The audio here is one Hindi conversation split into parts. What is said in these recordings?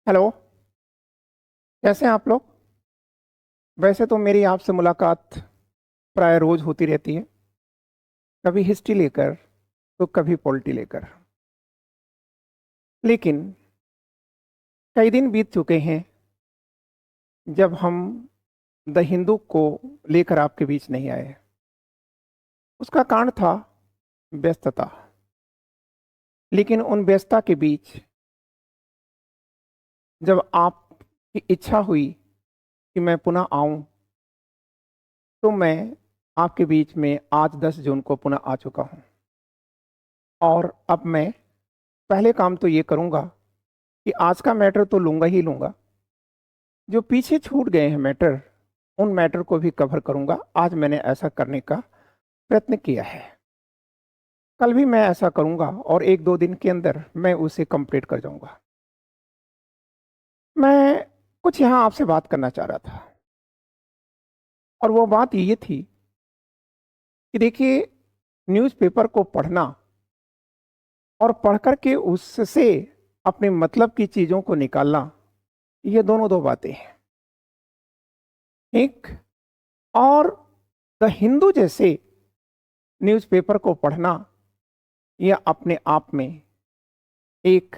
हेलो। कैसे हैं आप लोग? वैसे तो मेरी आपसे मुलाकात प्राय रोज होती रहती है, कभी हिस्ट्री लेकर तो कभी पॉलिटी लेकर। लेकिन कई दिन बीत चुके हैं जब हम द हिंदू को लेकर आपके बीच नहीं आए। उसका कारण था व्यस्तता। लेकिन उन व्यस्तता के बीच जब आपकी इच्छा हुई कि मैं पुनः आऊं, तो मैं आपके बीच में आज 10 जून को पुनः आ चुका हूं। और अब मैं पहले काम तो ये करूंगा कि आज का मैटर तो लूंगा ही लूंगा, जो पीछे छूट गए हैं मैटर, उन मैटर को भी कवर करूंगा। आज मैंने ऐसा करने का प्रयत्न किया है, कल भी मैं ऐसा करूंगा और एक दो दिन के अंदर मैं उसे कंप्लीट कर जाऊंगा। मैं कुछ यहाँ आपसे बात करना चाह रहा था, और वो बात ये थी कि देखिए, न्यूज़पेपर को पढ़ना और पढ़ कर के उससे अपने मतलब की चीज़ों को निकालना, ये दोनों दो बातें हैं। एक, और द हिंदू जैसे न्यूज़पेपर को पढ़ना, यह अपने आप में एक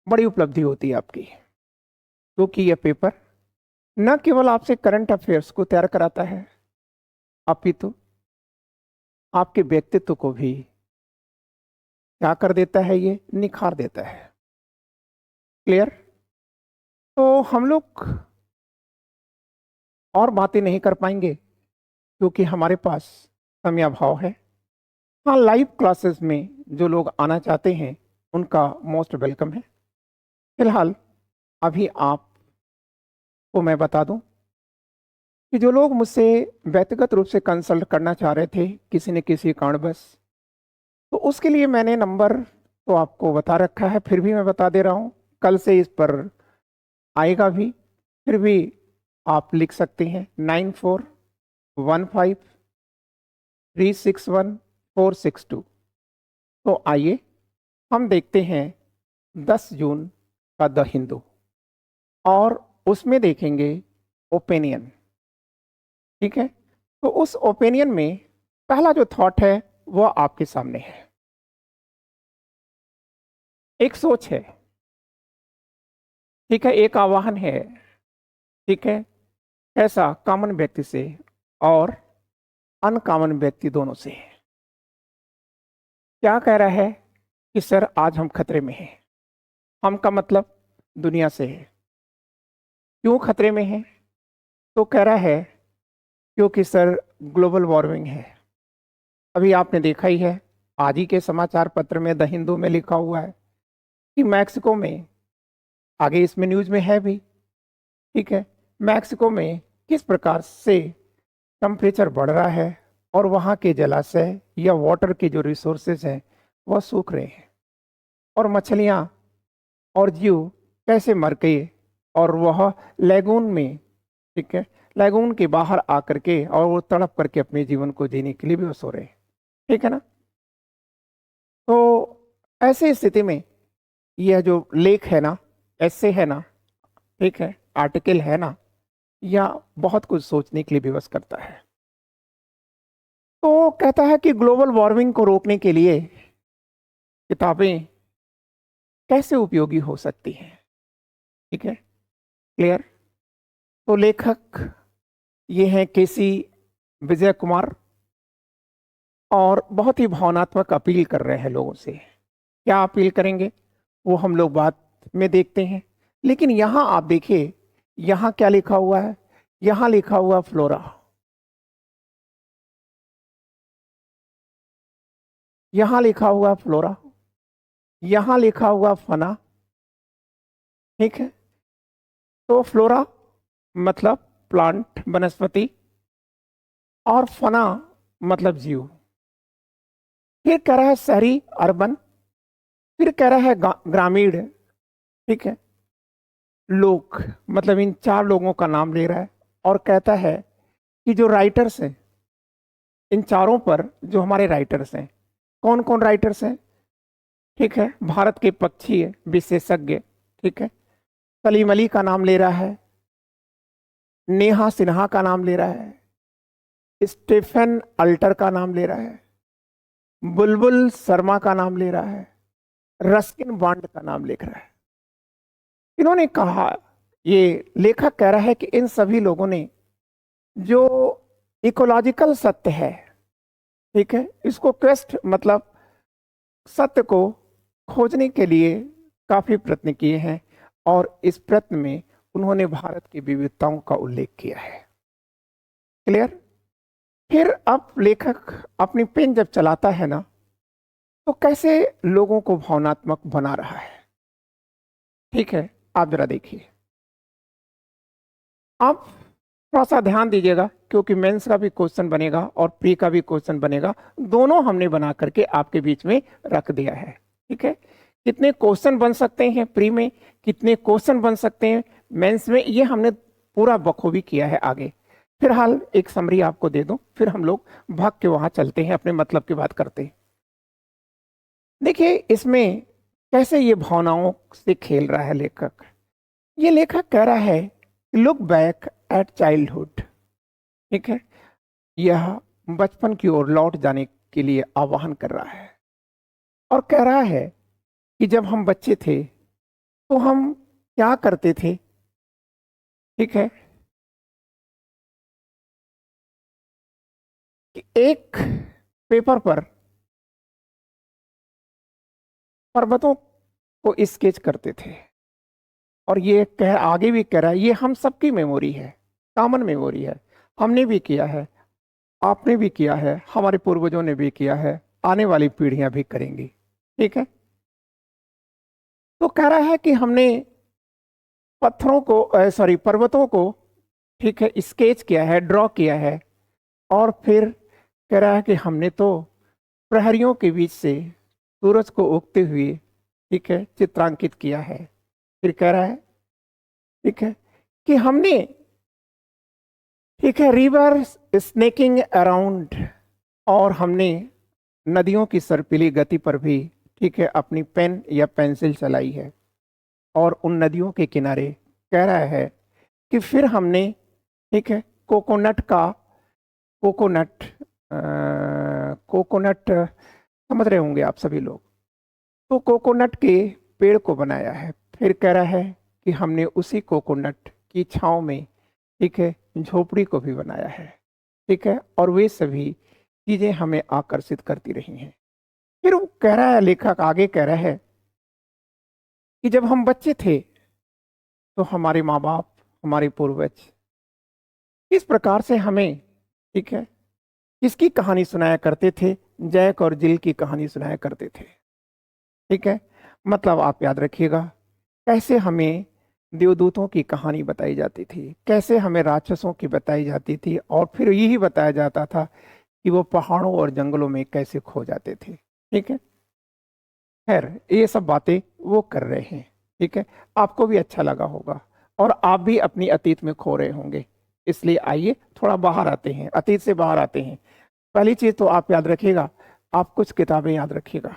बड़ी उपलब्धि होती है आपकी, क्योंकि यह पेपर न केवल आपसे करंट अफेयर्स को तैयार कराता है, अपितु आपके व्यक्तित्व को भी क्या कर देता है, ये निखार देता है। क्लियर? तो हम लोग और बातें नहीं कर पाएंगे क्योंकि हमारे पास समय अभाव है। हाँ, लाइव क्लासेस में जो लोग आना चाहते हैं उनका मोस्ट वेलकम है। फिलहाल अभी आपको मैं बता दूं कि जो लोग मुझसे व्यक्तिगत रूप से कंसल्ट करना चाह रहे थे किसी न किसी कारणवश, तो उसके लिए मैंने नंबर तो आपको बता रखा है, फिर भी मैं बता दे रहा हूँ। कल से इस पर आएगा भी, फिर भी आप लिख सकते हैं 9415361462। तो आइए हम देखते हैं 10 जून का द हिंदू, और उसमें देखेंगे ओपिनियन। ठीक है? तो उस ओपिनियन में पहला जो थॉट है वह आपके सामने है, एक सोच है। ठीक है? एक आह्वान है। ठीक है? ऐसा कॉमन व्यक्ति से और अनकॉमन व्यक्ति दोनों से। क्या कह रहा है कि सर आज हम खतरे में हैं। हम का मतलब दुनिया से है। क्यों खतरे में है? तो कह रहा है क्योंकि सर ग्लोबल वार्मिंग है। अभी आपने देखा ही है, आज ही के समाचार पत्र में द हिंदू में लिखा हुआ है कि मैक्सिको में, आगे इसमें न्यूज में है भी, ठीक है, मैक्सिको में किस प्रकार से टेम्परेचर बढ़ रहा है और वहाँ के जलाशय या वाटर के जो रिसोर्सेज हैं वह सूख रहे हैं, और मछलियाँ और जीव कैसे मर गए, और वह लैगून में, ठीक है, लैगून के बाहर आकर के और वो तड़प करके अपने जीवन को जीने के लिए भी सो रहे हैं। ठीक है ना? तो ऐसी स्थिति में यह जो लेख है ना, ऐसे है ना, ठीक है, आर्टिकल है ना, या बहुत कुछ सोचने के लिए विवश करता है। तो कहता है कि ग्लोबल वार्मिंग को रोकने के लिए किताबें कैसे उपयोगी हो सकती हैं। ठीक है? क्लियर? तो लेखक ये हैं केसी विजय कुमार, और बहुत ही भावनात्मक अपील कर रहे हैं लोगों से। क्या अपील करेंगे वो हम लोग बाद में देखते हैं, लेकिन यहां आप देखिए, यहां क्या लिखा हुआ है। यहां लिखा हुआ फ्लोरा, यहां लिखा हुआ फ्लोरा, यहां लिखा हुआ फना। ठीक है? तो फ्लोरा मतलब प्लांट, वनस्पति, और फना मतलब जीव। फिर कह रहा है शहरी, अर्बन, फिर कह रहा है ग्रामीण। ठीक है? लोग, मतलब इन चार लोगों का नाम ले रहा है, और कहता है कि जो राइटर्स हैं, इन चारों पर जो हमारे राइटर्स हैं, कौन कौन राइटर्स हैं? ठीक है, भारत के पक्षी विशेषज्ञ, ठीक है, सलीम अली का नाम ले रहा है, नेहा सिन्हा का नाम ले रहा है, स्टीफन अल्टर का नाम ले रहा है, बुलबुल शर्मा का नाम ले रहा है, रस्किन बॉन्ड का नाम लिख रहा है। इन्होंने कहा, ये लेखक कह रहा है कि इन सभी लोगों ने जो इकोलॉजिकल सत्य है, ठीक है, इसको क्वेस्ट मतलब सत्य को खोजने के लिए काफी प्रयत्न किए हैं और इस प्रयत्न में उन्होंने भारत की विविधताओं का उल्लेख किया है। क्लियर? फिर अब लेखक अपनी पेन जब चलाता है ना, तो कैसे लोगों को भावनात्मक बना रहा है। ठीक है, आप जरा देखिए, आप थोड़ा सा ध्यान दीजिएगा क्योंकि मेंस का भी क्वेश्चन बनेगा और प्री का भी क्वेश्चन बनेगा, दोनों हमने बना करके आपके बीच में रख दिया है। ठीक है, कितने क्वेश्चन बन सकते हैं प्री में, कितने क्वेश्चन बन सकते हैं मेंस में, ये हमने पूरा बखूबी किया है आगे। फिलहाल एक समरी आपको दे दूं, फिर हम लोग भाग के वहां चलते हैं, अपने मतलब की बात करते हैं। देखिए इसमें कैसे ये भावनाओं से खेल रहा है लेखक। ये लेखक कह रहा है लुक बैक एट चाइल्डहुड, ठीक है, यह बचपन की ओर लौट जाने के लिए आह्वान कर रहा है और कह रहा है कि जब हम बच्चे थे तो हम क्या करते थे। ठीक है, कि एक पेपर पर पर्वतों को स्केच करते थे और ये कह आगे भी कह रहा है ये हम सबकी मेमोरी है, कॉमन मेमोरी है, हमने भी किया है, आपने भी किया है, हमारे पूर्वजों ने भी किया है, आने वाली पीढ़ियां भी करेंगी। ठीक है, तो कह रहा है कि हमने पत्थरों को सॉरी पर्वतों को, ठीक है, स्केच किया है, ड्रॉ किया है और फिर कह रहा है कि हमने तो प्रहरियों के बीच से सूरज को उगते हुए, ठीक है, चित्रांकित किया है। फिर कह रहा है, ठीक है, कि हमने, ठीक है, रिवर स्नेकिंग अराउंड, और हमने नदियों की सर्पिली गति पर भी, ठीक है, अपनी पेन या पेंसिल चलाई है और उन नदियों के किनारे कह रहा है कि फिर हमने, ठीक है, कोकोनट का कोकोनट कोकोनट समझ रहे होंगे आप सभी लोग, तो कोकोनट के पेड़ को बनाया है। फिर कह रहा है कि हमने उसी कोकोनट की छांव में, ठीक है, झोपड़ी को भी बनाया है। ठीक है, और वे सभी चीजें हमें आकर्षित करती रही हैं। फिर वो कह रहा है, लेखक आगे कह रहा है कि जब हम बच्चे थे तो हमारे माँ बाप, हमारे पूर्वज किस प्रकार से हमें, ठीक है, किसकी कहानी सुनाया करते थे, जैक और जिल की कहानी सुनाया करते थे। ठीक है, मतलब आप याद रखिएगा कैसे हमें देवदूतों की कहानी बताई जाती थी, कैसे हमें राक्षसों की बताई जाती थी और फिर यही बताया जाता था कि वो पहाड़ों और जंगलों में कैसे खो जाते थे। ठीक है, खैर ये सब बातें वो कर रहे हैं। ठीक है, आपको भी अच्छा लगा होगा और आप भी अपनी अतीत में खो रहे होंगे, इसलिए आइए थोड़ा बाहर आते हैं, अतीत से बाहर आते हैं। पहली चीज तो आप याद रखिएगा, आप कुछ किताबें याद रखिएगा,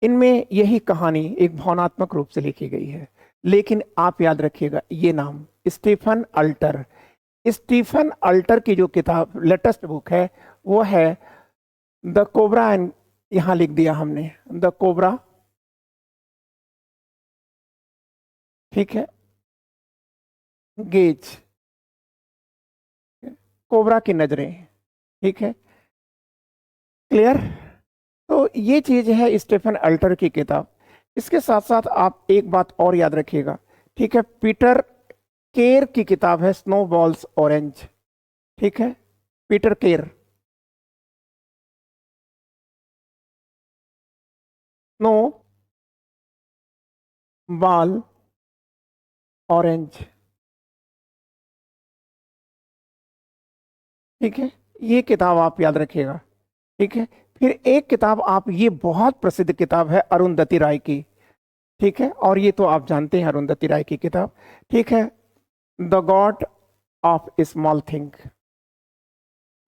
इनमें यही कहानी एक भावनात्मक रूप से लिखी गई है, लेकिन आप याद रखिएगा ये नाम स्टीफन अल्टर, स्टीफन अल्टर की जो किताब लेटेस्ट बुक है वो है द कोबरा, एंड यहां लिख दिया हमने द कोबरा, ठीक है, गेज, कोबरा की नजरें। ठीक है, क्लियर? तो ये चीज है स्टीफन अल्टर की किताब। इसके साथ साथ आप एक बात और याद रखिएगा, ठीक है, पीटर केर की किताब है स्नो बॉल्स ऑरेंज। ठीक है, पीटर केर, स्नो बॉल ऑरेंज। ठीक है, ये किताब आप याद रखिएगा। ठीक है, फिर एक किताब आप, ये बहुत प्रसिद्ध किताब है अरुंधति राय की। ठीक है, और ये तो आप जानते हैं अरुंधति राय की किताब। ठीक है, the God of small thing,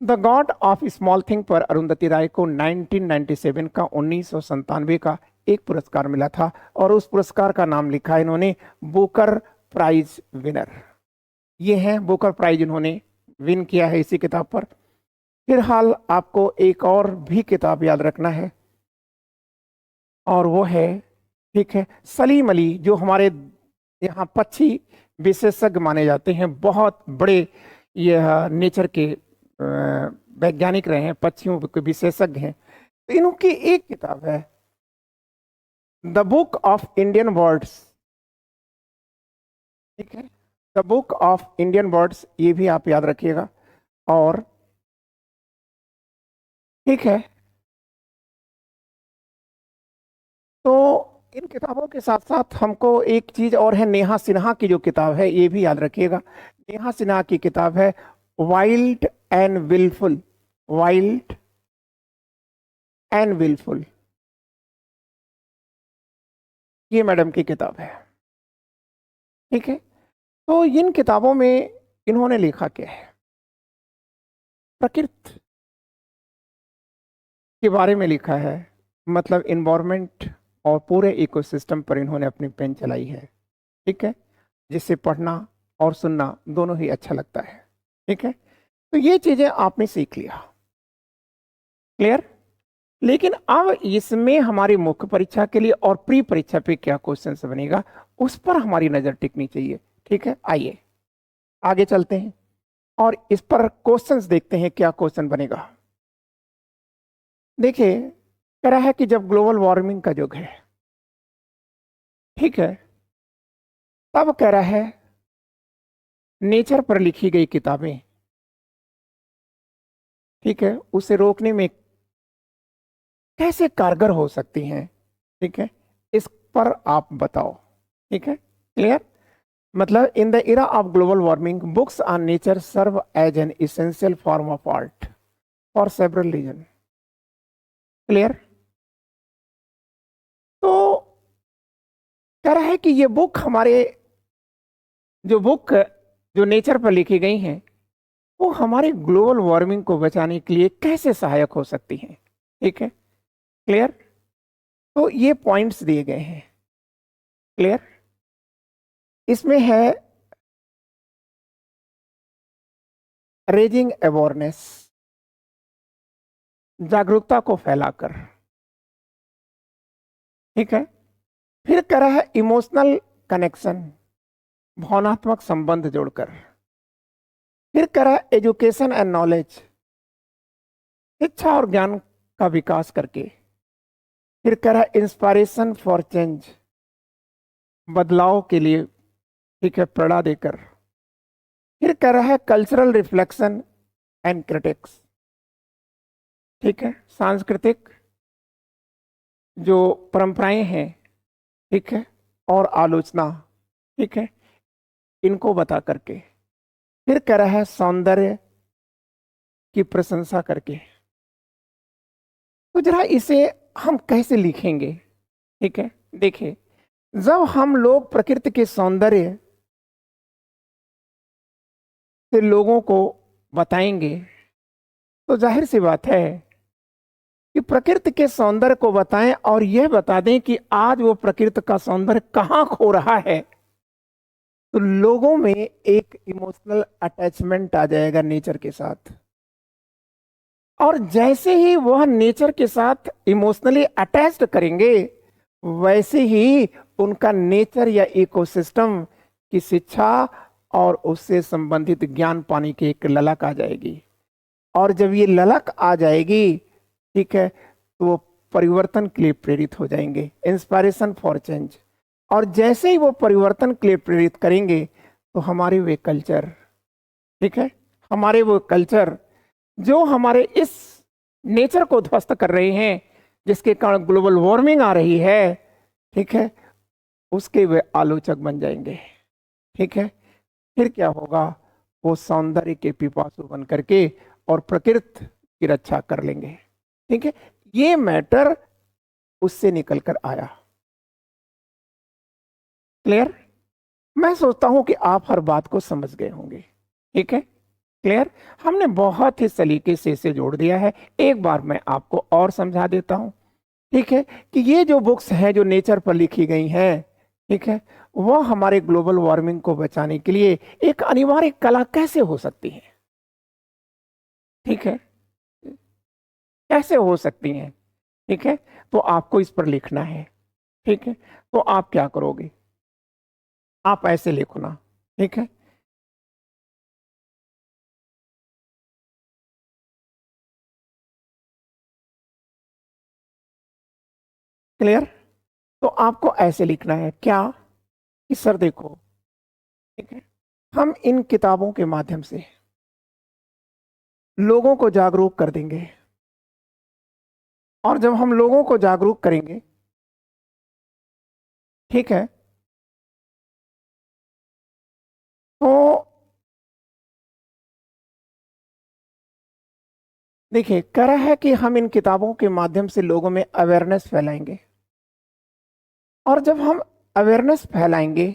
the God of small thing पर अरुंधति राय को 1997 का 1997 का एक पुरस्कार मिला था और उस पुरस्कार का नाम लिखा है इन्होंने बुकर प्राइज विनर। ये है बुकर प्राइज इन्होंने विन किया है इसी किताब पर। फिलहाल आपको एक और भी किताब याद रखना है और वो है, ठीक है, सलीम अली, जो हमारे यहाँ पक्षी विशेषज्ञ माने जाते हैं, बहुत बड़े यह नेचर के वैज्ञानिक रहे हैं, पक्षियों के विशेषज्ञ हैं। तो इनकी एक किताब है the book of Indian birds, ठीक है, the book of Indian birds, ये भी आप याद रखिएगा। और ठीक है, तो इन किताबों के साथ साथ हमको एक चीज और है, नेहा सिन्हा की जो किताब है ये भी याद रखिएगा। नेहा सिन्हा की किताब है wild and wilful, wild and wilful, ये मैडम की किताब है, ठीक है। तो इन किताबों में इन्होंने लिखा क्या है, प्रकृति के बारे में लिखा है, मतलब इन्वायरमेंट और पूरे इकोसिस्टम पर इन्होंने अपनी पेन चलाई है, ठीक है, जिससे पढ़ना और सुनना दोनों ही अच्छा लगता है, ठीक है। तो ये चीजें आपने सीख लिया, क्लियर। लेकिन अब इसमें हमारी मुख्य परीक्षा के लिए और प्री परीक्षा पे क्या क्वेश्चन बनेगा उस पर हमारी नजर टिकनी चाहिए, ठीक है। आइए आगे चलते हैं और इस पर क्वेश्चंस देखते हैं क्या क्वेश्चन बनेगा। देखिए, कह रहा है कि जब ग्लोबल वार्मिंग का युग है, ठीक है, तब कह रहा है नेचर पर लिखी गई किताबें, ठीक है, उसे रोकने में कैसे कारगर हो सकती हैं, ठीक है, इस पर आप बताओ, ठीक है, क्लियर। मतलब in the era of global warming books on nature serve as an essential form of art for several reason, clear. तो कह रहा है कि ये बुक हमारे जो बुक जो नेचर पर लिखी गई हैं वो हमारे ग्लोबल वार्मिंग को बचाने के लिए कैसे सहायक हो सकती हैं, ठीक है, क्लियर। तो ये पॉइंट्स दिए गए हैं, क्लियर। इसमें है रेजिंग अवेयरनेस, जागरूकता को फैलाकर, ठीक है। फिर कह रहा है इमोशनल कनेक्शन, भावनात्मक संबंध जोड़कर। फिर कह रहा है एजुकेशन एंड नॉलेज, शिक्षा और ज्ञान का विकास करके। फिर कह रहा है इंस्पायरेशन फॉर चेंज, बदलाव के लिए, ठीक है, प्रेरणा देकर। फिर कह रहा है कल्चरल रिफ्लेक्शन एंड क्रिटिक्स, ठीक है, सांस्कृतिक जो परंपराएं हैं, ठीक है, और आलोचना, ठीक है, इनको बता करके। फिर कह रहा है सौंदर्य की प्रशंसा करके। तो जरा इसे हम कैसे लिखेंगे, ठीक है। देखिए, जब हम लोग प्रकृति के सौंदर्य से लोगों को बताएंगे तो जाहिर सी बात है कि प्रकृति के सौंदर्य को बताएं और यह बता दें कि आज वो प्रकृति का सौंदर्य कहाँ खो रहा है, तो लोगों में एक इमोशनल अटैचमेंट आ जाएगा नेचर के साथ। और जैसे ही वह नेचर के साथ इमोशनली अटैच्ड करेंगे वैसे ही उनका नेचर या इकोसिस्टम की शिक्षा और उससे संबंधित ज्ञान पाने की एक ललक आ जाएगी। और जब ये ललक आ जाएगी, ठीक है, तो वो परिवर्तन के लिए प्रेरित हो जाएंगे, इंस्पायरेशन फॉर चेंज। और जैसे ही वो परिवर्तन के लिए प्रेरित करेंगे तो हमारे वे कल्चर, ठीक है, हमारे वो कल्चर जो हमारे इस नेचर को ध्वस्त कर रहे हैं, जिसके कारण ग्लोबल वार्मिंग आ रही है, ठीक है, उसके वे आलोचक बन जाएंगे, ठीक है। फिर क्या होगा, वो सौंदर्य के पिपासु बन करके और प्रकृति की रक्षा कर लेंगे, ठीक है। ये मैटर उससे निकल कर आया, क्लियर। मैं सोचता हूं कि आप हर बात को समझ गए होंगे, ठीक है, क्लियर। हमने बहुत ही सलीके से इसे जोड़ दिया है। एक बार मैं आपको और समझा देता हूं, ठीक है, कि ये जो बुक्स हैं जो नेचर पर लिखी गई हैं, ठीक है, वह हमारे ग्लोबल वार्मिंग को बचाने के लिए एक अनिवार्य कला कैसे हो सकती है? ठीक है, कैसे हो सकती हैं? ठीक है, तो आपको इस पर लिखना है। ठीक है, तो आप क्या करोगे? आप ऐसे लिखो ना। ठीक है, क्लियर? तो आपको ऐसे लिखना है क्या, कि सर देखो, ठीक है, हम इन किताबों के माध्यम से लोगों को जागरूक कर देंगे, और जब हम लोगों को जागरूक करेंगे, ठीक है, तो देखिए कह रहा है कि हम इन किताबों के माध्यम से लोगों में अवेयरनेस फैलाएंगे, और जब हम अवेयरनेस फैलाएंगे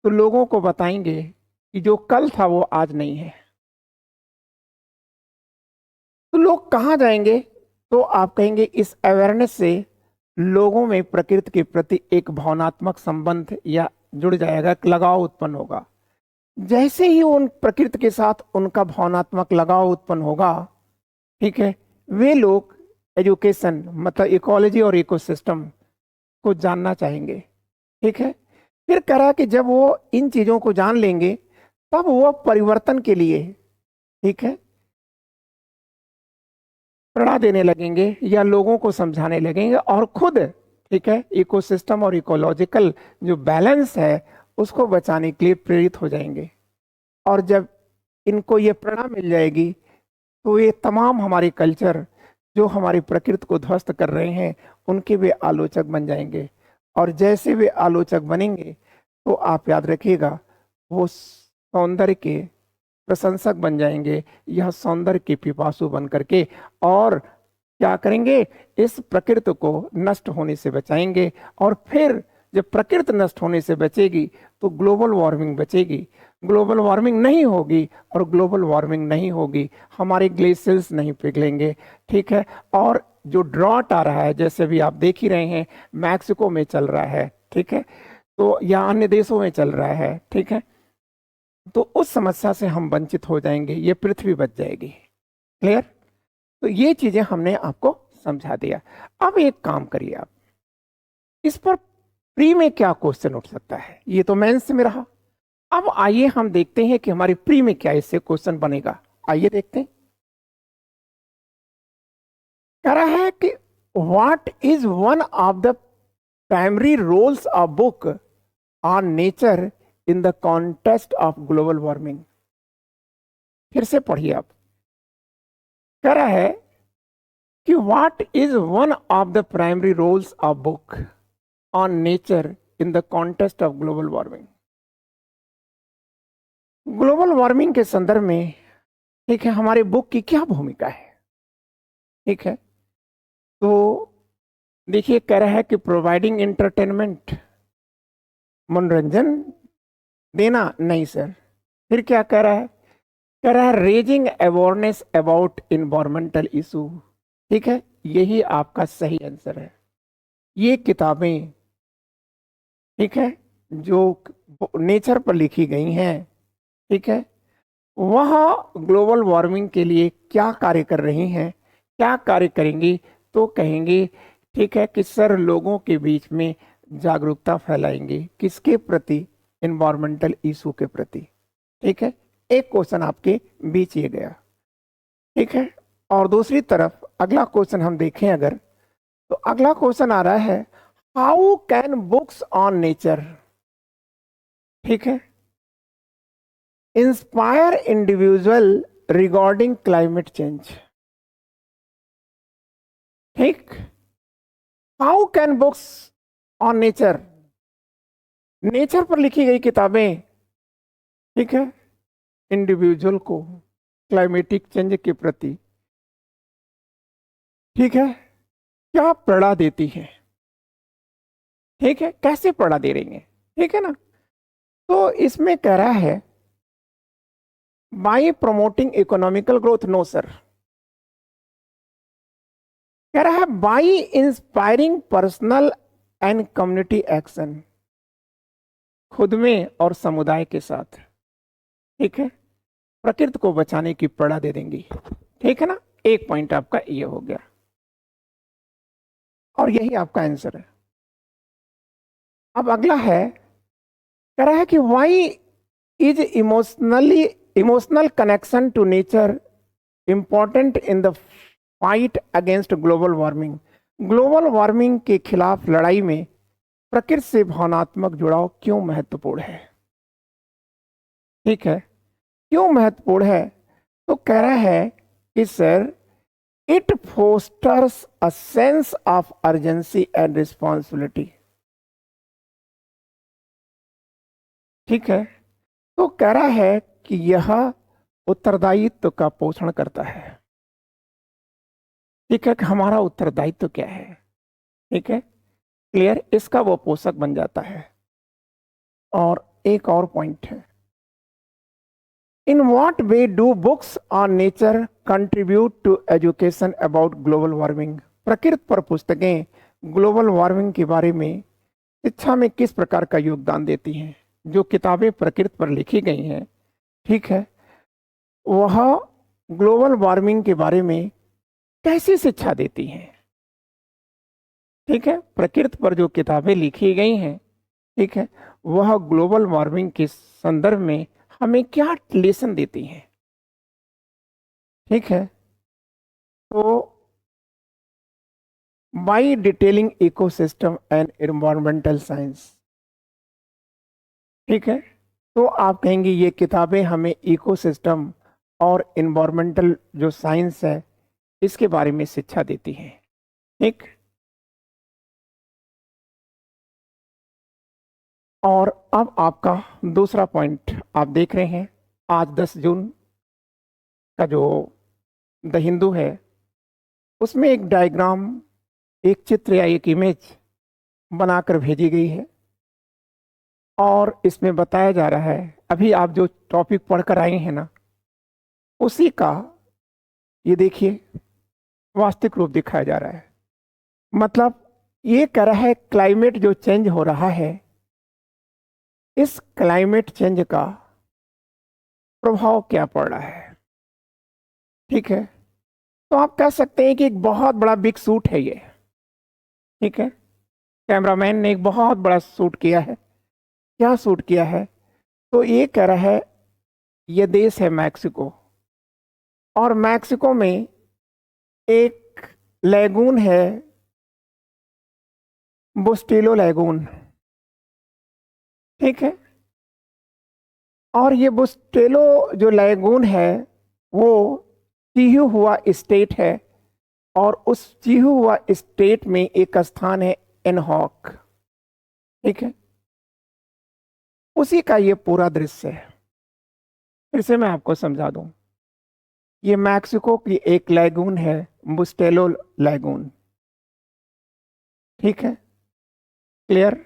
तो लोगों को बताएंगे कि जो कल था वो आज नहीं है। तो लोग कहाँ जाएंगे? तो आप कहेंगे इस अवेयरनेस से लोगों में प्रकृति के प्रति एक भावनात्मक संबंध या जुड़ जाएगा, एक लगाव उत्पन्न होगा। जैसे ही उन प्रकृति के साथ उनका भावनात्मक लगाव उत्पन्न होगा, ठीक है, वे लोग एजुकेशन मतलब इकोलॉजी और इकोसिस्टम को जानना चाहेंगे। ठीक है, फिर करा कि जब वो इन चीजों को जान लेंगे, तब वो परिवर्तन के लिए, ठीक है, प्रेरणा देने लगेंगे या लोगों को समझाने लगेंगे, और खुद, ठीक है, इकोसिस्टम और इकोलॉजिकल जो बैलेंस है उसको बचाने के लिए प्रेरित हो जाएंगे। और जब इनको ये प्रेरणा मिल जाएगी, तो ये तमाम हमारे कल्चर जो हमारी प्रकृति को ध्वस्त कर रहे हैं उनके वे आलोचक बन जाएंगे। और जैसे वे आलोचक बनेंगे, तो आप याद रखिएगा, वो सौंदर्य के प्रशंसक बन जाएंगे, यह सौंदर्य के पिपासु बन करके, और क्या करेंगे, इस प्रकृति को नष्ट होने से बचाएंगे। और फिर जब प्रकृति नष्ट होने से बचेगी तो ग्लोबल वार्मिंग बचेगी। ग्लोबल वार्मिंग नहीं होगी, और ग्लोबल वार्मिंग नहीं होगी, हमारे ग्लेशियर्स नहीं पिघलेंगे। ठीक है, और जो ड्रॉट आ रहा है, जैसे भी आप देख ही रहे हैं, मैक्सिको में चल रहा है, ठीक है, तो या अन्य देशों में चल रहा है, ठीक है, तो उस समस्या से हम वंचित हो जाएंगे, ये पृथ्वी बच जाएगी। क्लियर? तो ये चीजें हमने आपको समझा दिया। अब एक काम करिए आप, इस पर प्री में क्या क्वेश्चन उठ सकता है? ये तो मेंस में रहा। अब आइए हम देखते हैं कि हमारी प्री में क्या इससे क्वेश्चन बनेगा। आइए देखते हैं। कह रहा है कि what is one of the primary roles of book on nature in the contest of global warming? फिर से पढ़िए आप। कह रहा है कि what is one of the primary roles of book on nature in the contest of global warming? Global warming के संदर्भ में, ठीक है, हमारे बुक की क्या भूमिका है? ठीक है, तो देखिए कह रहा है कि प्रोवाइडिंग एंटरटेनमेंट, मनोरंजन देना नहीं सर। फिर क्या कह रहा है? कह रहा है raising awareness about environmental issue. ठीक है, यही आपका सही आंसर है। ये किताबें, ठीक है, जो नेचर पर लिखी गई हैं, ठीक है, वह ग्लोबल वार्मिंग के लिए क्या कार्य कर रही हैं, क्या कार्य करेंगी, तो कहेंगे, ठीक है, कि सर लोगों के बीच में जागरूकता फैलाएंगे, किसके प्रति? इन्वायरमेंटल इशू के प्रति। ठीक है, एक क्वेश्चन आपके बीच ये गया। ठीक है, और दूसरी तरफ अगला क्वेश्चन हम देखें अगर, तो अगला क्वेश्चन आ रहा है, how can books on nature, ठीक है, inspire individual regarding climate change? ठीक, how can books on nature, nature पर लिखी गई किताबें, ठीक है, इंडिविजुअल को क्लाइमेटिक चेंज के प्रति, ठीक है, क्या प्रेरणा देती है? ठीक है, कैसे प्रेरणा दे रही है? ठीक है ना? तो इसमें कह रहा है by promoting economical growth, no sir. कह रहा है by inspiring personal and community action, खुद में और समुदाय के साथ, ठीक है, प्रकृति को बचाने की प्रेरणा दे देंगी। ठीक है ना, एक पॉइंट आपका ये हो गया और यही आपका आंसर है। अब अगला है, कह रहा है कि why is emotional connection to nature important in the fight against global warming. Global warming के खिलाफ लड़ाई में प्रकृति से भावनात्मक जुड़ाव क्यों महत्वपूर्ण है? ठीक है, क्यों महत्वपूर्ण है? तो कह रहा है कि sir it fosters a sense of urgency and responsibility. ठीक है, तो कह रहा है कि यह उत्तरदायित्व का पोषण करता है। ठीक है, कि हमारा उत्तरदायित्व क्या है, ठीक है, क्लियर, इसका वो पोषक बन जाता है। और एक और पॉइंट है, in what way do books on nature contribute to education about global warming. प्रकृति पर पुस्तकें ग्लोबल वार्मिंग के बारे में शिक्षा में किस प्रकार का योगदान देती हैं? जो किताबें प्रकृति पर लिखी गई हैं, ठीक है, वह ग्लोबल वार्मिंग के बारे में कैसी शिक्षा देती हैं? ठीक है, प्रकृति पर जो किताबें लिखी गई हैं, ठीक है, वह ग्लोबल वार्मिंग के संदर्भ में हमें क्या लेसन देती हैं? ठीक है, तो by detailing ecosystem and environmental science. ठीक है, तो आप कहेंगे ये किताबें हमें इकोसिस्टम और एनवायरमेंटल जो साइंस है इसके बारे में शिक्षा देती हैं। ठीक, और अब आपका दूसरा पॉइंट आप देख रहे हैं, आज 10 जून का जो द हिंदू है उसमें एक डायग्राम, एक चित्र या एक इमेज बनाकर भेजी गई है और इसमें बताया जा रहा है, अभी आप जो टॉपिक पढ़कर आए हैं ना उसी का ये देखिए वास्तविक रूप दिखाया जा रहा है। मतलब ये कह रहा है क्लाइमेट जो चेंज हो रहा है, इस क्लाइमेट चेंज का प्रभाव क्या पड़ रहा है। ठीक है, तो आप कह सकते हैं कि एक बहुत बड़ा बिग सूट है ये। ठीक है, कैमरामैन ने एक बहुत बड़ा शूट किया है। क्या शूट किया है? तो ये कह रहा है ये देश है मैक्सिको, और मैक्सिको में एक लैगून है, बुस्टेलो लैगून। ठीक है, और ये बुस्टेलो जो लैगून है वो चिह्यू हुआ स्टेट है, और उस चिह्यू हुआ स्टेट में एक स्थान है एनहॉक। ठीक है, उसी का ये पूरा दृश्य है। फिर से मैं आपको समझा दूं, ये मैक्सिको की एक लैगून है, बुस्टेलो लैगून। ठीक है, क्लियर।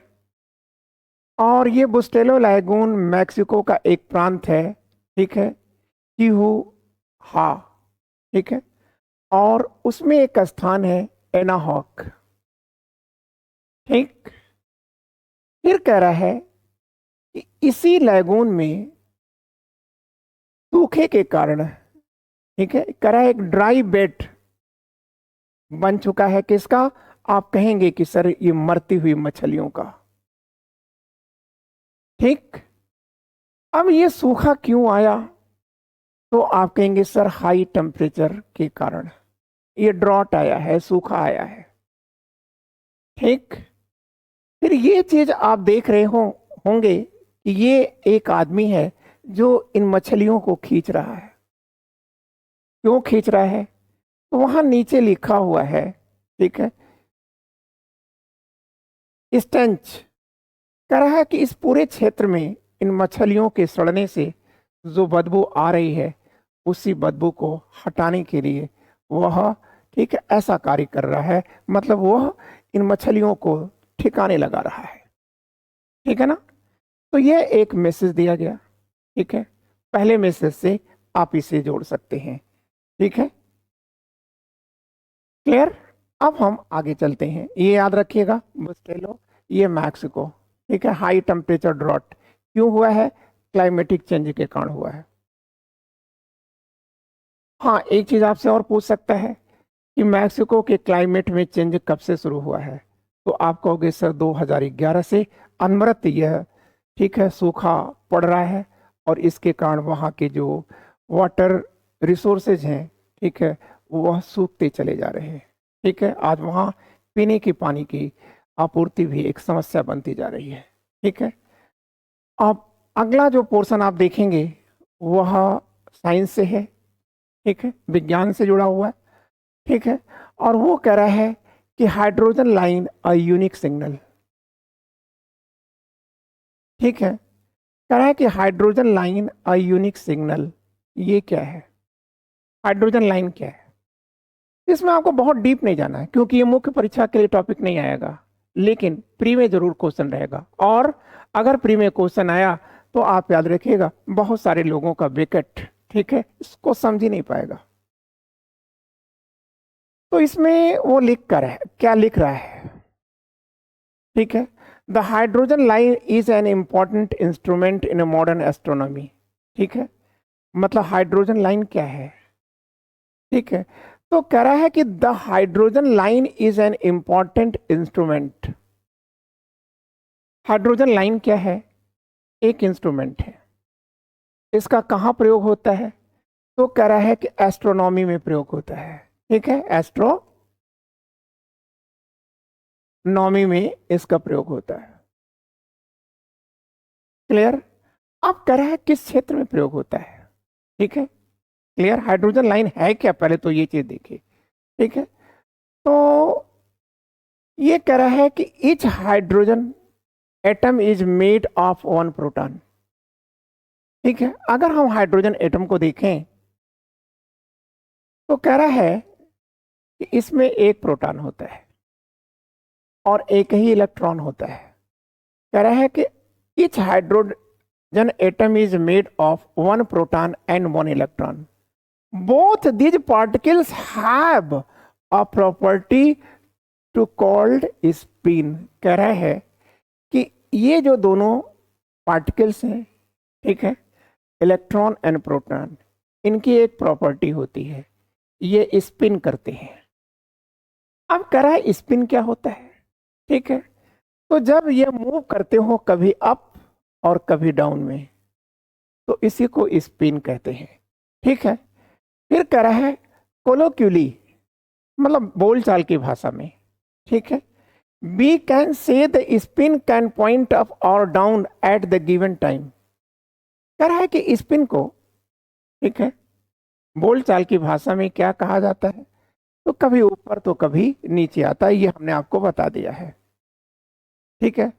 और ये बुस्टेलो लैगून मैक्सिको का एक प्रांत है। ठीक है, चिहुहा। ठीक है, और उसमें एक स्थान है एनाहॉक। ठीक, फिर कह रहा है कि इसी लैगून में सूखे के कारण, ठीक है, कह रहा है एक ड्राई बेड बन चुका है। किसका? आप कहेंगे कि सर ये मरती हुई मछलियों का। ठीक, अब ये सूखा क्यों आया? तो आप कहेंगे सर हाई टेम्परेचर के कारण ये ड्रॉट आया है, सूखा आया है। ठीक, फिर ये चीज आप देख रहे होंगे कि ये एक आदमी है जो इन मछलियों को खींच रहा है। क्यों खींच रहा है? तो वहां नीचे लिखा हुआ है, ठीक है, स्टेंच। कह रहा है कि इस पूरे क्षेत्र में इन मछलियों के सड़ने से जो बदबू आ रही है उसी बदबू को हटाने के लिए वह, ठीक है, ऐसा कार्य कर रहा है। मतलब वह इन मछलियों को ठिकाने लगा रहा है। ठीक है ना, तो यह एक मैसेज दिया गया। ठीक है, पहले मैसेज से आप इसे जोड़ सकते हैं। ठीक है, क्लियर। अब हम आगे चलते हैं, ये याद रखिएगा, बस ले लो, ये मैक्सिको, ठीक है, हाई टेम्परेचर ड्रॉट क्यों हुआ है? क्लाइमेटिक चेंज के कारण हुआ है। हाँ, एक चीज आपसे और पूछ सकता है कि मैक्सिको के क्लाइमेट में चेंज कब से शुरू हुआ है, तो आप कहोगे सर 2011 से अनवरत यह, ठीक है, सूखा पड़ रहा है और इसके कारण वहाँ के जो वाटर रिसोर्सेज हैं, ठीक है, वह सूखते चले जा रहे हैं। ठीक है, आज वहाँ पीने के पानी की आपूर्ति भी एक समस्या बनती जा रही है। ठीक है, अब अगला जो पोर्शन आप देखेंगे वह साइंस से है, ठीक है, विज्ञान से जुड़ा हुआ है। ठीक है, और वो कह रहा है कि hydrogen line a unique signal. ठीक है, कह रहा है कि hydrogen line a unique signal, ये क्या है? हाइड्रोजन लाइन क्या है? इसमें आपको बहुत डीप नहीं जाना है क्योंकि ये मुख्य परीक्षा के लिए टॉपिक नहीं आएगा, लेकिन प्री में जरूर क्वेश्चन रहेगा। और अगर प्री में क्वेश्चन आया तो आप याद रखिएगा, बहुत सारे लोगों का विकेट, ठीक है, इसको समझ ही नहीं पाएगा। तो इसमें वो लिख कर है, क्या लिख रहा है? ठीक है, the hydrogen line is an important instrument in modern astronomy. ठीक है, मतलब हाइड्रोजन लाइन क्या है? ठीक है, तो कह रहा है कि the hydrogen line is an important instrument. Hydrogen line क्या है? एक इंस्ट्रूमेंट है। इसका कहाँ प्रयोग होता है? तो कह रहा है कि एस्ट्रोनॉमी में प्रयोग होता है। ठीक है, एस्ट्रोनॉमी में इसका प्रयोग होता है। क्लियर? अब कह रहा है किस क्षेत्र में प्रयोग होता है। ठीक है, क्लियर? हाइड्रोजन लाइन है क्या, पहले तो ये चीज देखिए। ठीक है, तो ये कह रहा है कि each hydrogen atom is made of one proton. ठीक है, अगर हम हाइड्रोजन एटम को देखें तो कह रहा है कि इसमें एक प्रोटॉन होता है और एक ही इलेक्ट्रॉन होता है। कह रहा है कि each hydrogen atom is made of one proton and one electron. Both these particles have a property to called spin. कह रहा है कि ये जो दोनों पार्टिकल्स हैं, ठीक है, इलेक्ट्रॉन एंड प्रोटॉन, इनकी एक प्रॉपर्टी होती है, ये स्पिन करते हैं। अब कह रहा है स्पिन क्या होता है? ठीक है, तो जब ये मूव करते हो कभी अप और कभी डाउन में, तो इसी को स्पिन कहते हैं। ठीक है, फिर कह रहा है कोलोक्यूली, मतलब बोलचाल की भाषा में, ठीक है, we can say the spin can point up और down at the given time. कह रहा है कि स्पिन को, ठीक है, बोलचाल की भाषा में क्या कहा जाता है? तो कभी ऊपर तो कभी नीचे आता है, ये हमने आपको बता दिया है। ठीक है,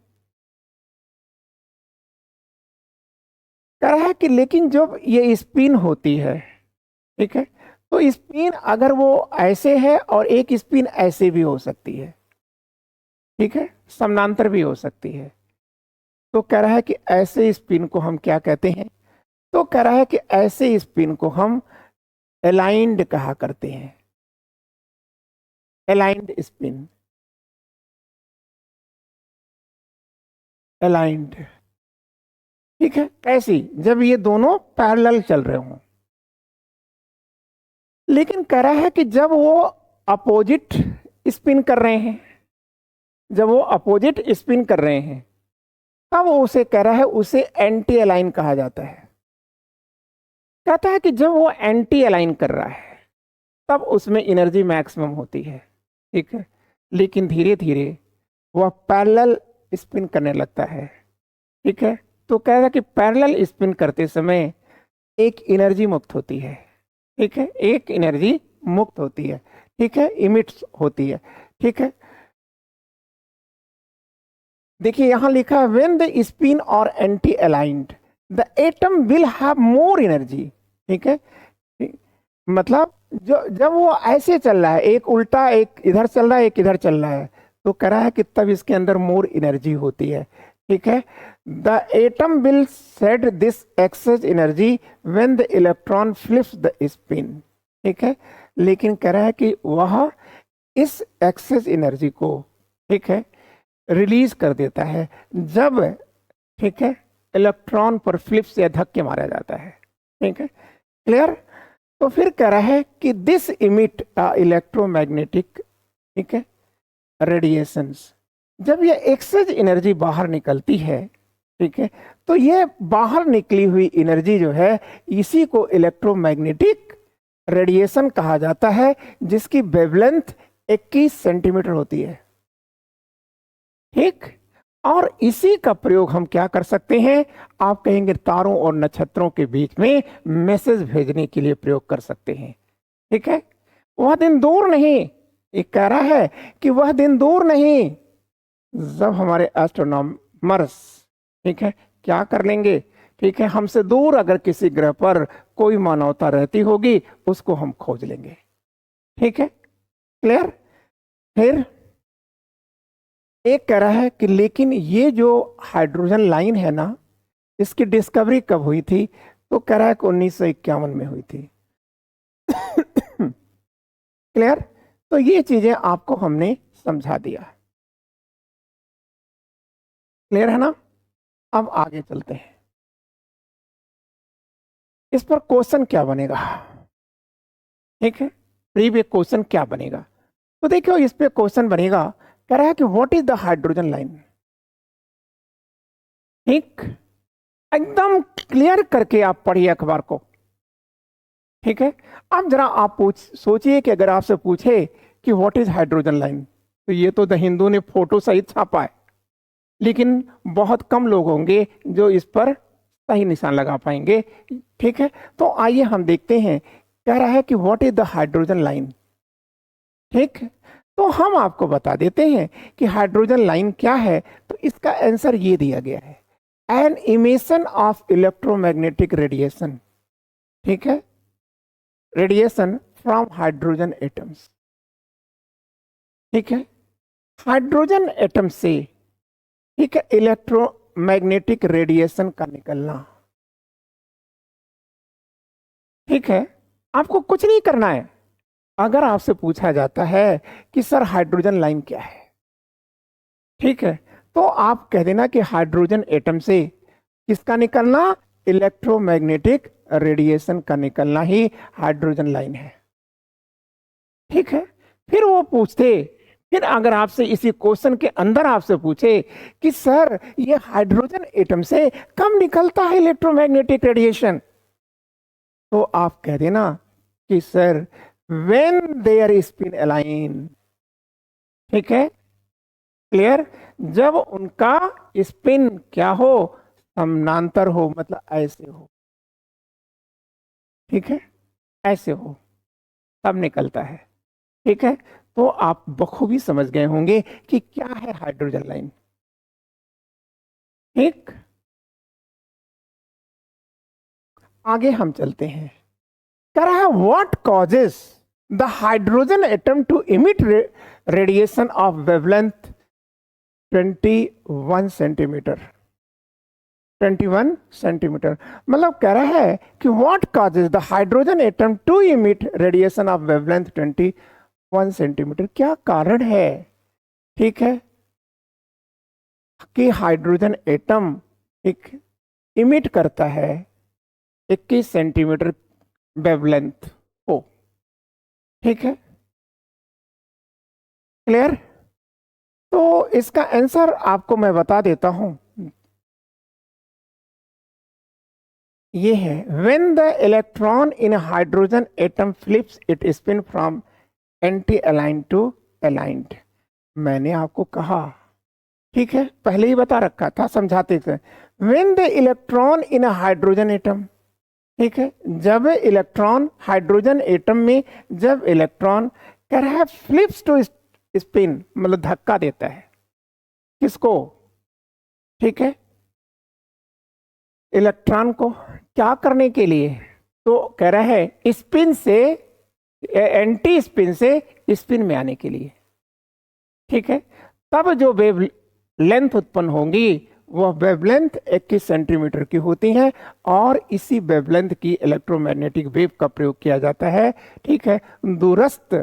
कह रहा है कि लेकिन जब ये स्पिन होती है, ठीक है, तो स्पिन अगर वो ऐसे है और एक स्पिन ऐसे भी हो सकती है, ठीक है, समानांतर भी हो सकती है। तो कह रहा है कि ऐसे स्पिन को हम क्या कहते हैं? तो कह रहा है कि ऐसे स्पिन को हम अलाइंड कहा करते हैं, अलाइंड स्पिन, अलाइंड। ठीक है, कैसी? जब ये दोनों पैरेलल चल रहे हों। लेकिन कह रहा है कि जब वो अपोजिट स्पिन कर रहे हैं, जब वो अपोजिट स्पिन कर रहे हैं, तब वो उसे कह रहा है, उसे एंटी अलाइन कहा जाता है। कहता है कि जब वो एंटी अलाइन कर रहा है तब उसमें एनर्जी मैक्सिमम होती है। ठीक है, लेकिन धीरे धीरे वह पैरेलल स्पिन करने लगता है। ठीक है, तो कह रहा है कि पैरेलल स्पिन करते समय एक एनर्जी मुक्त होती है। ठीक है, एक एनर्जी मुक्त होती है, ठीक है, इमिट्स होती है। ठीक है, देखिए यहां लिखा है व्हेन द स्पिन और anti aligned the atom will have more energy. ठीक है, मतलब जो जब वो ऐसे चल रहा है, एक उल्टा, एक इधर चल रहा है, एक इधर चल रहा है, तो कह रहा है कि तब इसके अंदर मोर एनर्जी होती है। ठीक है, the atom will set this excess energy when the electron flips the spin. ठीक है, लेकिन कह रहा है कि वह इस एक्सेस एनर्जी को, ठीक है, रिलीज कर देता है जब, ठीक है, इलेक्ट्रॉन पर फ्लिप्स या धक्के मारा जाता है। ठीक है, क्लियर। तो फिर कह रहा है कि दिस इमिट इलेक्ट्रोमैग्नेटिक, ठीक है, रेडिएशंस। जब ये एक्सेस एनर्जी बाहर निकलती है, ठीक है, तो ये बाहर निकली हुई एनर्जी जो है इसी को इलेक्ट्रोमैग्नेटिक रेडिएशन कहा जाता है, जिसकी वेवलेंथ 21 सेंटीमीटर होती है। ठीक, और इसी का प्रयोग हम क्या कर सकते हैं, आप कहेंगे तारों और नक्षत्रों के बीच में मैसेज भेजने के लिए प्रयोग कर सकते हैं। ठीक है, वह दिन दूर नहीं, ये कह रहा है कि वह दिन दूर नहीं जब हमारे एस्ट्रोनॉमर्स, ठीक है, क्या कर लेंगे, ठीक है, हमसे दूर अगर किसी ग्रह पर कोई मानवता रहती होगी उसको हम खोज लेंगे। ठीक है, क्लियर। फिर एक कह रहा है कि लेकिन ये जो हाइड्रोजन लाइन है ना, इसकी डिस्कवरी कब हुई थी, तो कह रहा है कि 1951 में हुई थी। क्लियर। तो ये चीजें आपको हमने समझा दिया, क्लियर है ना। अब आगे चलते हैं, इस पर क्वेश्चन क्या बनेगा। ठीक है, प्रीवियस क्वेश्चन क्या बनेगा, तो देखियो इस पे क्वेश्चन बनेगा, कह रहा है कि what is the hydrogen line. ठीक, एकदम क्लियर करके आप पढ़िए अखबार को। ठीक है, अब जरा आप सोचिए कि अगर आपसे पूछे कि व्हाट इज हाइड्रोजन लाइन, तो ये तो द हिंदू ने फोटो सहित छापा है, लेकिन बहुत कम लोग होंगे जो इस पर सही निशान लगा पाएंगे। ठीक है, तो आइए हम देखते हैं, कह रहा है कि what is the hydrogen line. ठीक, तो हम आपको बता देते हैं कि हाइड्रोजन लाइन क्या है। तो इसका आंसर ये दिया गया है, an emission of electromagnetic radiation. ठीक है, रेडिएशन फ्रॉम हाइड्रोजन एटम्स। ठीक है, हाइड्रोजन एटम से, ठीक है, इलेक्ट्रोमैग्नेटिक रेडिएशन का निकलना। ठीक है, आपको कुछ नहीं करना है। अगर आपसे पूछा जाता है कि सर हाइड्रोजन लाइन क्या है, ठीक है, तो आप कह देना कि हाइड्रोजन एटम से किसका निकलना, इलेक्ट्रोमैग्नेटिक रेडिएशन का निकलना ही हाइड्रोजन लाइन है। ठीक है, फिर वो पूछते, फिर अगर आपसे इसी क्वेश्चन के अंदर आपसे पूछे कि सर ये हाइड्रोजन एटम से कब निकलता है इलेक्ट्रोमैग्नेटिक रेडिएशन, तो आप कह देना कि sir when their spin align। ठीक है, क्लियर। जब उनका स्पिन क्या हो, समानांतर हो, मतलब ऐसे हो। ठीक है, ऐसे हो तब निकलता है। ठीक है, तो आप बखूबी समझ गए होंगे कि क्या है हाइड्रोजन लाइन। ठीक, आगे हम चलते हैं, कह रहा है what causes the hydrogen atom to emit radiation of wavelength 21 centimetre. 21 centimetre मतलब कह रहा है कि what causes the hydrogen atom to emit radiation of wavelength 21 centimetre. क्या कारण है, ठीक है, कि हाइड्रोजन एटम एक इमिट करता है 21 सेंटीमीटर वेवलेंथ को। ठीक है, क्लियर। तो इसका आंसर आपको मैं बता देता हूं, ये है when the electron in hydrogen atom flips it spin from anti aligned to aligned. मैंने आपको कहा, ठीक है, पहले ही बता रखा था, समझाते थे, when the electron in hydrogen atom. ठीक है, जब इलेक्ट्रॉन हाइड्रोजन एटम में, जब इलेक्ट्रॉन कह रहा है फ्लिप्स टू स्पिन, मतलब धक्का देता है किसको, ठीक है, इलेक्ट्रॉन को, क्या करने के लिए, तो कह रहा है स्पिन से, एंटी स्पिन से स्पिन में आने के लिए। ठीक है, तब जो वेव लेंथ उत्पन्न होंगी वह वेवलेंथ 21 सेंटीमीटर की होती है, और इसी वेवलेंथ की इलेक्ट्रोमैग्नेटिक वेव का प्रयोग किया जाता है। ठीक है, दूरस्थ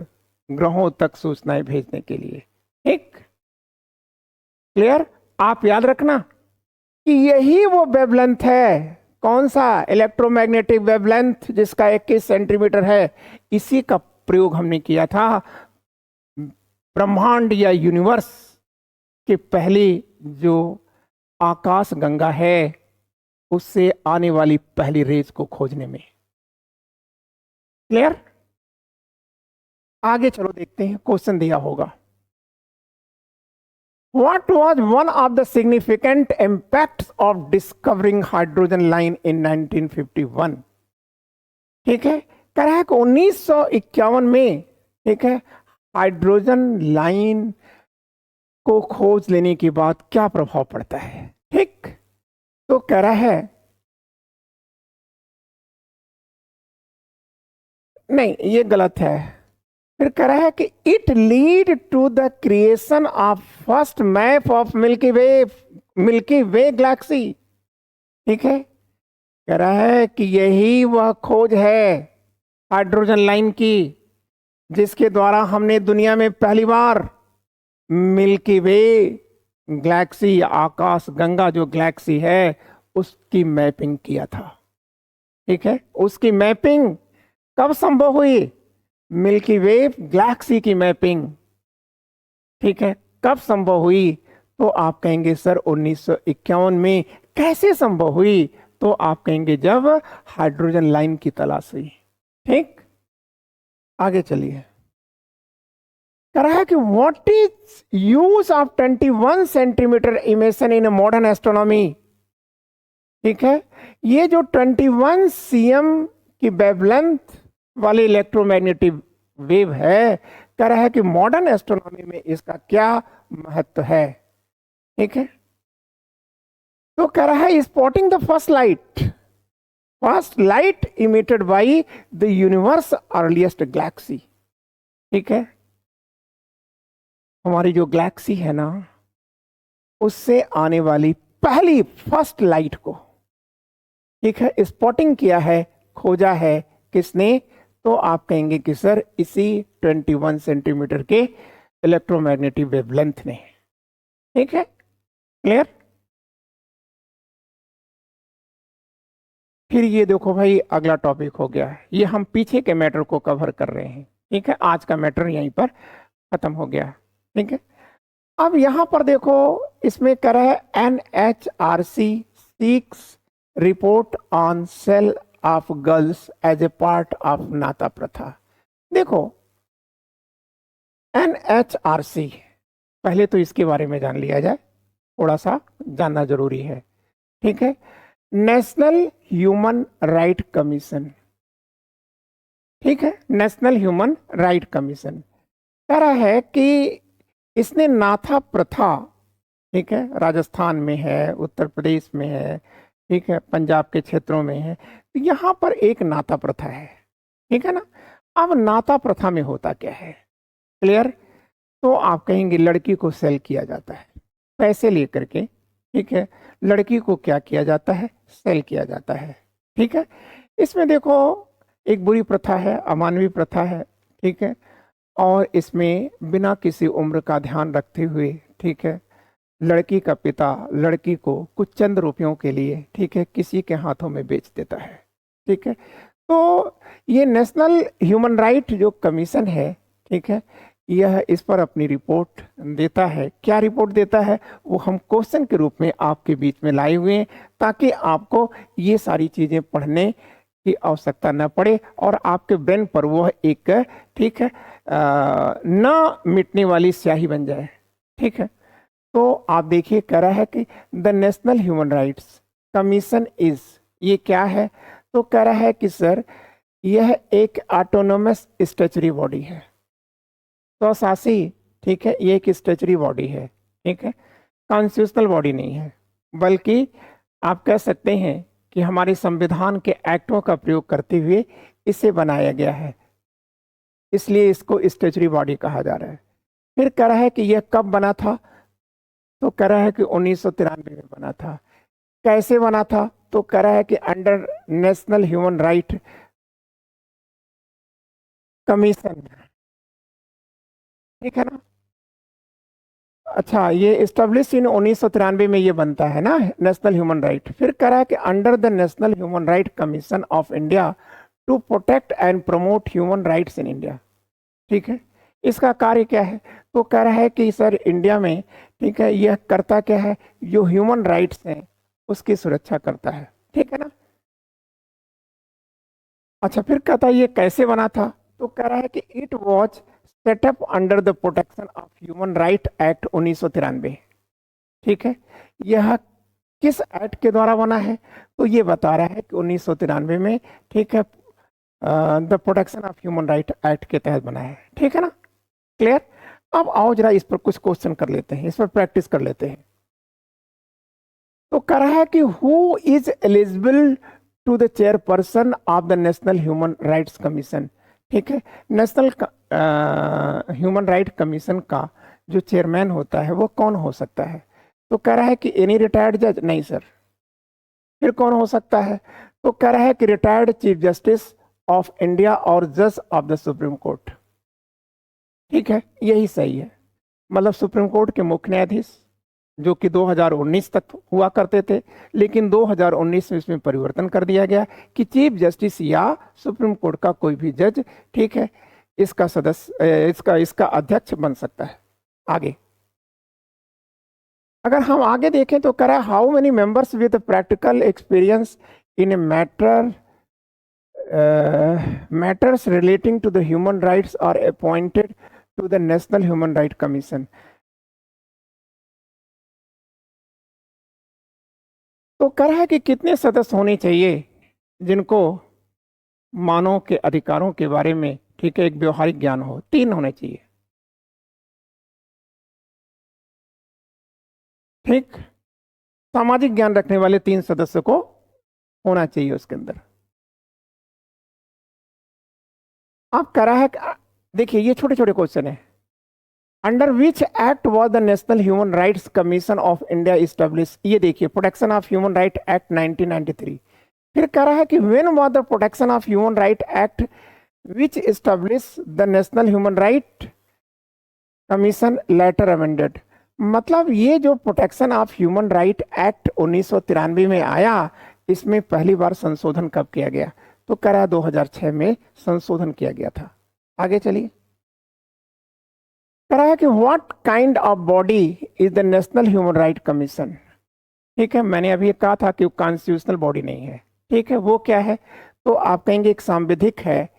ग्रहों तक सूचनाएं भेजने के लिए। ठीक, क्लियर? आप याद रखना कि यही वो वेवलेंथ है, कौन सा? इलेक्ट्रोमैग्नेटिक वेवलेंथ, जिसका 21 सेंटीमीटर है। इसी का प्रयोग हमने किया था ब्रह्मांड या यूनिवर्स की पहली जो आकाश गंगा है उससे आने वाली पहली रेज को खोजने में। क्लियर? आगे चलो देखते हैं, क्वेश्चन दिया होगा। What was one of the significant impacts of discovering hydrogen line in 1951? ठीक है, कह रहा है कि 1951 में, ठीक है, हाइड्रोजन लाइन को खोज लेने के बाद क्या प्रभाव पड़ता है। ठीक, तो कह रहा है, नहीं ये गलत है। फिर कह रहा है कि it lead to the creation of first map of Milky Way galaxy. ठीक है, कह रहा है कि यही वह खोज है हाइड्रोजन लाइन की जिसके द्वारा हमने दुनिया में पहली बार मिल्की वे गैलेक्सी, आकाश गंगा जो गैलेक्सी है उसकी मैपिंग किया था। ठीक है, उसकी मैपिंग कब संभव हुई? मिल्की वे गैलेक्सी की मैपिंग, ठीक है, कब संभव हुई? तो आप कहेंगे सर 1951 में। कैसे संभव हुई? तो आप कहेंगे जब हाइड्रोजन लाइन की तलाश हुई। ठीक, आगे चलिए। कह रहा है कि what is use of 21 centimetre इमेशन in modern astronomy. ठीक है, ये जो 21 cm की वेवलेंथ वाली इलेक्ट्रोमैग्नेटिक वेव है, कह रहा है कि मॉडर्न एस्ट्रोनॉमी में इसका क्या महत्व है। ठीक है, तो कह रहा है spotting the first light emitted by the universe earliest Galaxy. ठीक है, हमारी जो गैलेक्सी है ना उससे आने वाली पहली फर्स्ट लाइट को, ठीक है, स्पॉटिंग किया है, खोजा है किसने? तो आप कहेंगे कि सर इसी 21 सेंटीमीटर के इलेक्ट्रोमैग्नेटिक वेवलेंथ ने। ठीक है, क्लियर? फिर ये देखो भाई, अगला टॉपिक हो गया है, ये हम पीछे के मैटर को कवर कर रहे हैं। ठीक है, आज का मैटर यहीं पर खत्म हो गया। ठीक है, अब यहां पर देखो, इसमें कह रहा है NHRC seeks report on sale of girls as a part of nata pratha. देखो NHRC, पहले तो इसके बारे में जान लिया जाए, थोड़ा सा जानना जरूरी है। ठीक है, नेशनल ह्यूमन राइट कमीशन। ठीक है, नेशनल ह्यूमन राइट कमीशन कह रहा है कि इसने नाथा प्रथा, ठीक है, राजस्थान में है, उत्तर प्रदेश में है, ठीक है, पंजाब के क्षेत्रों में है, तो यहाँ पर एक नाता प्रथा है। ठीक है ना? अब नाता प्रथा में होता क्या है? क्लियर? तो आप कहेंगे लड़की को सेल किया जाता है पैसे लेकर के। ठीक है, लड़की को क्या किया जाता है? सेल किया जाता है। ठीक है, इसमें देखो एक बुरी प्रथा है, अमानवीय प्रथा है। ठीक है, और इसमें बिना किसी उम्र का ध्यान रखते हुए, ठीक है, लड़की का पिता लड़की को कुछ चंद रुपयों के लिए, ठीक है, किसी के हाथों में बेच देता है। ठीक है, तो ये नेशनल ह्यूमन राइट जो कमीशन है, ठीक है, यह इस पर अपनी रिपोर्ट देता है। क्या रिपोर्ट देता है वो हम क्वेश्चन के रूप में आपके बीच में लाए हुए हैं, ताकि आपको ये सारी चीजें पढ़ने की आवश्यकता न पड़े और आपके ब्रेन पर वह एक, ठीक है, न मिटने वाली स्याही बन जाए। ठीक है, तो आप देखिए कह रहा है कि the national human rights commission is, ये क्या है? तो कह रहा है कि सर यह एक ऑटोनोमस स्टैच्यूटरी बॉडी है, स्वशासी। ठीक है, ये एक स्टैच्यूटरी बॉडी है। ठीक है, कॉन्स्टिट्यूशनल बॉडी नहीं है, बल्कि आप कह सकते हैं कि हमारे संविधान के एक्टों का प्रयोग करते हुए इसे बनाया गया है, इसलिए इसको स्टैच्यूटरी बॉडी कहा जा रहा है। फिर कह रहा है कि यह कब बना था? तो कह रहा है कि 1993 में बना था। कैसे बना था? तो कह रहा है कि under national human right commission ठीक है ना। अच्छा, ये इस्टेब्लिश इन 1993 में ये बनता है ना नेशनल ह्यूमन राइट। फिर कह रहा है कि under the national human right commission of India to protect and promote human rights in India. ठीक है, इसका कार्य क्या है? तो कह रहा है कि सर इंडिया में, ठीक है, यह करता क्या है, जो ह्यूमन राइट्स हैं उसकी सुरक्षा करता है। ठीक है ना। अच्छा, फिर कहता है ये कैसे बना था? तो कह रहा है कि it was setup under the protection of human right act 1993। ठीक है, यह किस एक्ट के द्वारा बना है? तो ये बता रहा है कि 1993 में, ठीक है, the protection of human right act के तहत बना है। ठीक है ना, क्लियर। अब आओ जरा इस पर कुछ क्वेश्चन कर लेते हैं, इस पर प्रैक्टिस कर लेते हैं। तो कह रहा है कि who is eligible to the chairperson of the national human rights commission. ठीक है, नेशनल ह्यूमन राइट कमीशन का जो चेयरमैन होता है वो कौन हो सकता है? तो कह रहा है कि एनी रिटायर्ड जज। नहीं सर। फिर कौन हो सकता है? तो कह रहा है कि retired chief justice of India और जज ऑफ द सुप्रीम कोर्ट। ठीक है, यही सही है। मतलब सुप्रीम कोर्ट के मुख्य न्यायाधीश, जो कि 2019 तक हुआ करते थे, लेकिन 2019 में इसमें परिवर्तन कर दिया गया कि चीफ जस्टिस या सुप्रीम कोर्ट का कोई भी जज, ठीक है, इसका सदस्य, इसका अध्यक्ष बन सकता है। आगे अगर हम आगे देखें तो कह रहा है how many members with practical experience in A matters relating to the human rights are appointed to the National Human Rights Commission। तो कह रहा है कि कितने सदस्य होने चाहिए जिनको मानव के अधिकारों के बारे में, ठीक है, एक व्यवहारिक ज्ञान हो? 3 होने चाहिए। ठीक, सामाजिक ज्ञान रखने वाले 3 सदस्य को होना चाहिए उसके अंदर। आप कह रहा है, देखिए ये छोटे छोटे क्वेश्चन है। Under which act was the national human rights commission of India establish? ये देखिए, protection of human right act 1993। फिर कह रहा है कि when was the protection of human right act which establish the national human right commission later amended. मतलब ये जो protection of human right act 1993 में आया, इसमें पहली बार संशोधन कब किया गया? तो कह रहा है 2006 में संशोधन किया गया था। आगे चलिए, कह रहा है कि what kind of body is the national human right commission. ठीक है, मैंने अभी कहा था कि वो कॉन्स्टिट्यूशनल बॉडी नहीं है। ठीक है, वो क्या है? तो आप कहेंगे एक सांविधिक है,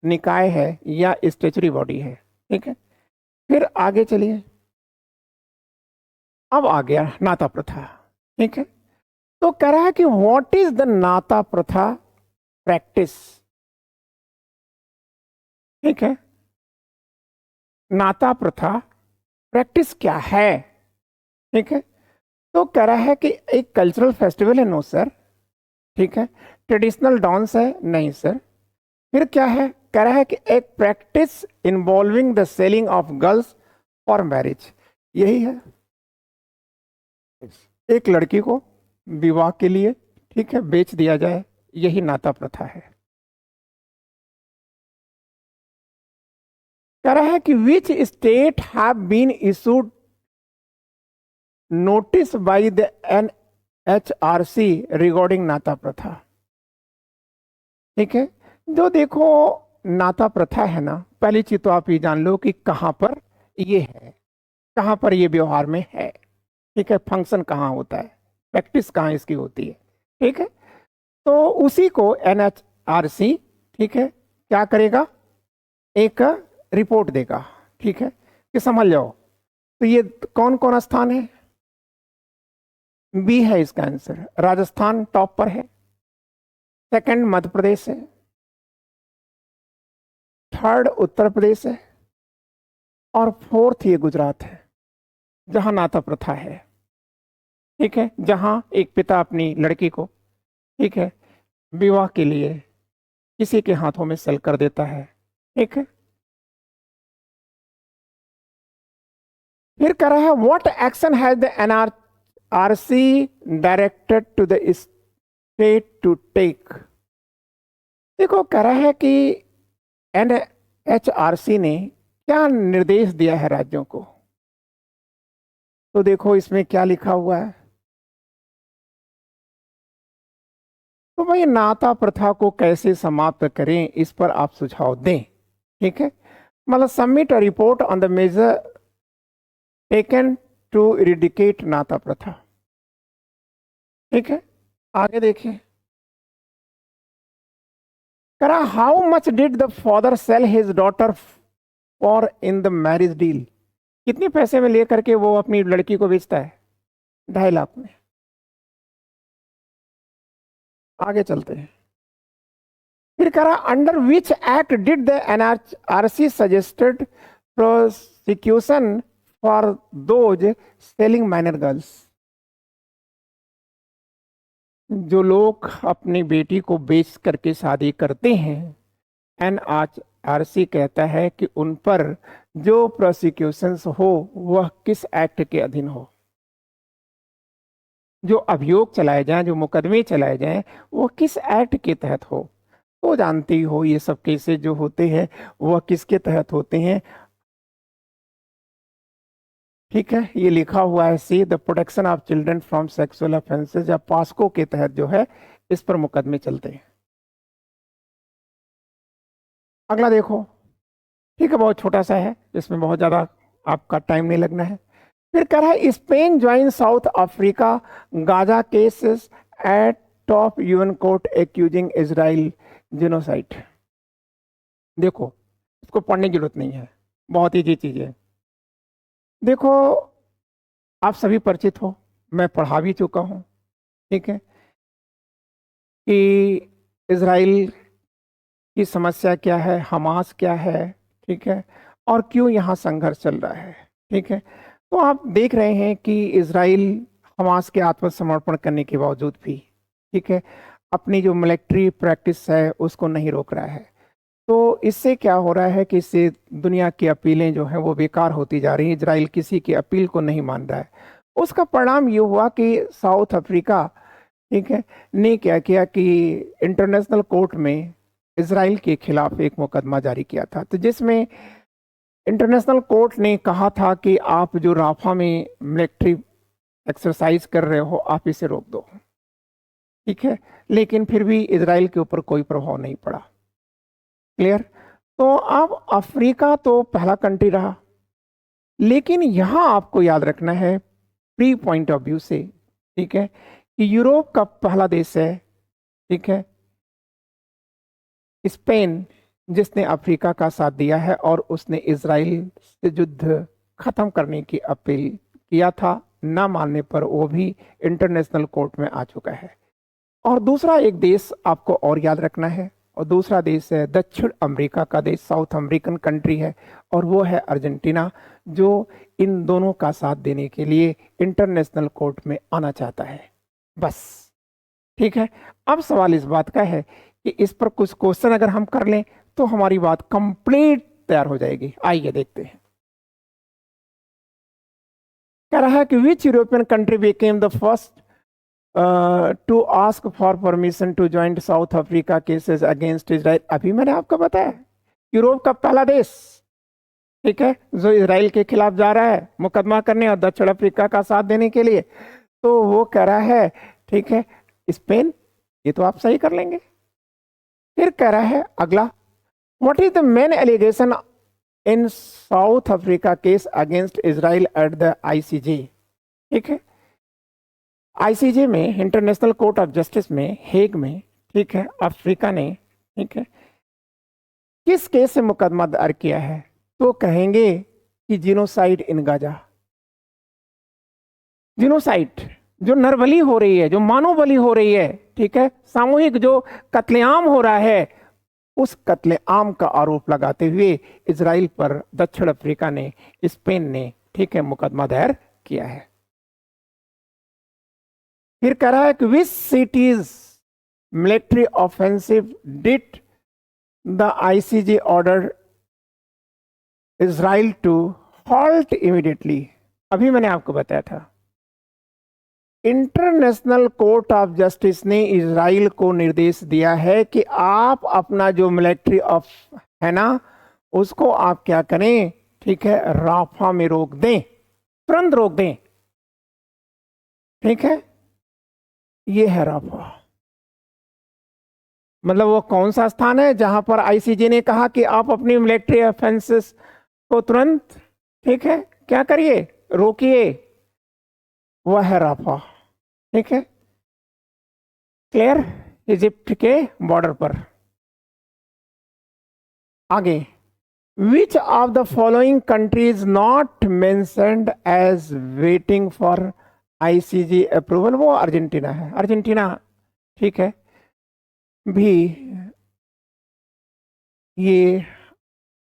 निकाय है, या स्टेचुरी बॉडी है। ठीक है, फिर आगे चलिए। अब आ गया नाता प्रथा। ठीक है, तो कह रहा है कि व्हाट इज द नाता प्रथा प्रैक्टिस। ठीक है, नाता प्रथा प्रैक्टिस क्या है? ठीक है, तो कह रहा है कि एक कल्चरल फेस्टिवल है। No sir. ठीक है, ट्रेडिशनल डांस है। नहीं सर। फिर क्या है? कह रहा है कि एक practice involving the selling of girls for marriage. यही है, एक लड़की को विवाह के लिए, ठीक है, बेच दिया जाए, यही नाता प्रथा है। कह रहा है कि which state have been issued notice by the NHRC regarding nata प्रथा। ठीक है, जो देखो नाता प्रथा है ना, पहली चीज तो आप ये जान लो कि कहां पर ये है, कहां पर ये व्यवहार में है। ठीक है, फंक्शन कहाँ होता है, प्रैक्टिस कहाँ इसकी होती है। ठीक है, तो उसी को NHRC, ठीक है, क्या करेगा, एक रिपोर्ट देगा। ठीक है, कि समझ जाओ। तो ये कौन कौन स्थान है? बी है इसका आंसर। राजस्थान टॉप पर है, सेकंड मध्य प्रदेश है, थर्ड उत्तर प्रदेश है, और फोर्थ ये गुजरात है, जहां नाता प्रथा है। ठीक है, जहां एक पिता अपनी लड़की को, ठीक है, विवाह के लिए किसी के हाथों में सेल कर देता है। ठीक है, फिर कह रहा है what action has the NRC directed to the state to take. देखो, कह रहा है कि NHRC ने क्या निर्देश दिया है राज्यों को? तो देखो इसमें क्या लिखा हुआ है। तो भाई नाता प्रथा को कैसे समाप्त करें, इस पर आप सुझाव दें। ठीक है, मतलब submit a report on the measure taken to eradicate नाता प्रथा। ठीक है, आगे देखिए। करा how much did the father sell his daughter for in the marriage deal? कितने पैसे में लेकर के वो अपनी लड़की को बेचता है? 2.5 लाख में। आगे चलते हैं। फिर करा under which act did the NRC suggested prosecution for those selling minor girls? जो लोग अपनी बेटी को बेच करके शादी करते हैं, एनआरसी कहता है कि उन पर जो प्रोसिक्यूशंस हो वह किस एक्ट के अधीन हो, जो अभियोग चलाए जाएं, जो मुकदमे चलाए जाएं, वो किस एक्ट के तहत हो। तो जानते ही हो ये सब केसेस जो होते हैं वह किसके तहत होते हैं। ठीक है, ये लिखा हुआ है see the protection of children from sexual offences या पास्को के तहत जो है इस पर मुकदमे चलते हैं। अगला देखो। ठीक है, बहुत छोटा सा है, इसमें बहुत ज्यादा आपका टाइम नहीं लगना है। फिर कह रहा है Spain join South Africa Gaza cases eight top UN court accusing Israel genocide. देखो इसको पढ़ने की जरूरत नहीं है, बहुत ईजी चीज है। देखो आप सभी परिचित हो, मैं पढ़ा भी चुका हूं, ठीक है, कि इजराइल की समस्या क्या है, हमास क्या है, ठीक है, और क्यों यहाँ संघर्ष चल रहा है। ठीक है, तो आप देख रहे हैं कि इजराइल हमास के आत्मसमर्पण करने के बावजूद भी, ठीक है, अपनी जो मिलिट्री प्रैक्टिस है उसको नहीं रोक रहा है। तो इससे क्या हो रहा है कि इससे दुनिया की अपीलें जो हैं वो बेकार होती जा रही हैं। इजराइल किसी की अपील को नहीं मान रहा है। उसका परिणाम ये हुआ कि साउथ अफ्रीका, ठीक है, ने क्या किया कि इंटरनेशनल कोर्ट में इजराइल के खिलाफ एक मुकदमा जारी किया था, तो जिसमें इंटरनेशनल कोर्ट ने कहा था कि आप जो राफा में मिलिट्री एक्सरसाइज कर रहे हो आप इसे रोक दो। ठीक है, लेकिन फिर भी इजराइल के ऊपर कोई प्रभाव नहीं पड़ा। क्लियर? तो अब अफ्रीका तो पहला कंट्री रहा, लेकिन यहां आपको याद रखना है प्री पॉइंट ऑफ व्यू से, ठीक है, कि यूरोप का पहला देश है, ठीक है, स्पेन, जिसने अफ्रीका का साथ दिया है और उसने इजराइल से युद्ध खत्म करने की अपील किया था। ना मानने पर वो भी इंटरनेशनल कोर्ट में आ चुका है। और दूसरा एक देश आपको और याद रखना है, और दूसरा देश है दक्षिण अमेरिका का देश, साउथ अमेरिकन कंट्री है, और वो है अर्जेंटीना, जो इन दोनों का साथ देने के लिए इंटरनेशनल कोर्ट में आना चाहता है। बस, ठीक है। अब सवाल इस बात का है कि इस पर कुछ क्वेश्चन अगर हम कर लें तो हमारी बात कंप्लीट तैयार हो जाएगी। आइए देखते हैं। कह रहा है कि which European country became the first to ask for permission to join South Africa cases against Israel. अभी मैंने आपको बताया यूरोप का पहला देश, ठीक है, जो इजराइल के खिलाफ जा रहा है मुकदमा करने और दक्षिण अफ्रीका का साथ देने के लिए, तो वो कह रहा है, ठीक है, स्पेन। ये तो आप सही कर लेंगे। फिर कह रहा है अगला, what is the main allegation in South Africa case against Israel at the ICJ. ठीक है, आईसीजे में, इंटरनेशनल कोर्ट ऑफ जस्टिस में, हेग में, ठीक है, अफ्रीका ने, ठीक है, किस केस से मुकदमा दायर किया है? तो कहेंगे कि जिनोसाइड इन गाजा। जिनोसाइड, जो नरबली हो रही है, जो मानव बलि हो रही है, ठीक है, सामूहिक जो कत्लेआम हो रहा है, उस कत्लेआम का आरोप लगाते हुए इजराइल पर दक्षिण अफ्रीका ने, स्पेन ने, ठीक है, मुकदमा दायर किया है। फिर कह रहा है कि which cities military offensive did the ICJ order Israel to halt immediately. अभी मैंने आपको बताया था इंटरनेशनल कोर्ट ऑफ जस्टिस ने इजराइल को निर्देश दिया है कि आप अपना जो मिलिट्री ऑफ है ना उसको आप क्या करें, ठीक है, राफा में रोक दें, तुरंत रोक दें। ठीक है, ये है राफा। मतलब वो कौन सा स्थान है जहां पर आईसीजे ने कहा कि आप अपनी मिलिट्री ऑफेंसेस को तुरंत, ठीक है, क्या करिए, रोकिए, वह है राफा। ठीक है, क्लियर, इजिप्ट के बॉर्डर पर। आगे, which of the following country is not mentioned as waiting for ICJ approval? वो अर्जेंटीना है, अर्जेंटीना, ठीक है, भी ये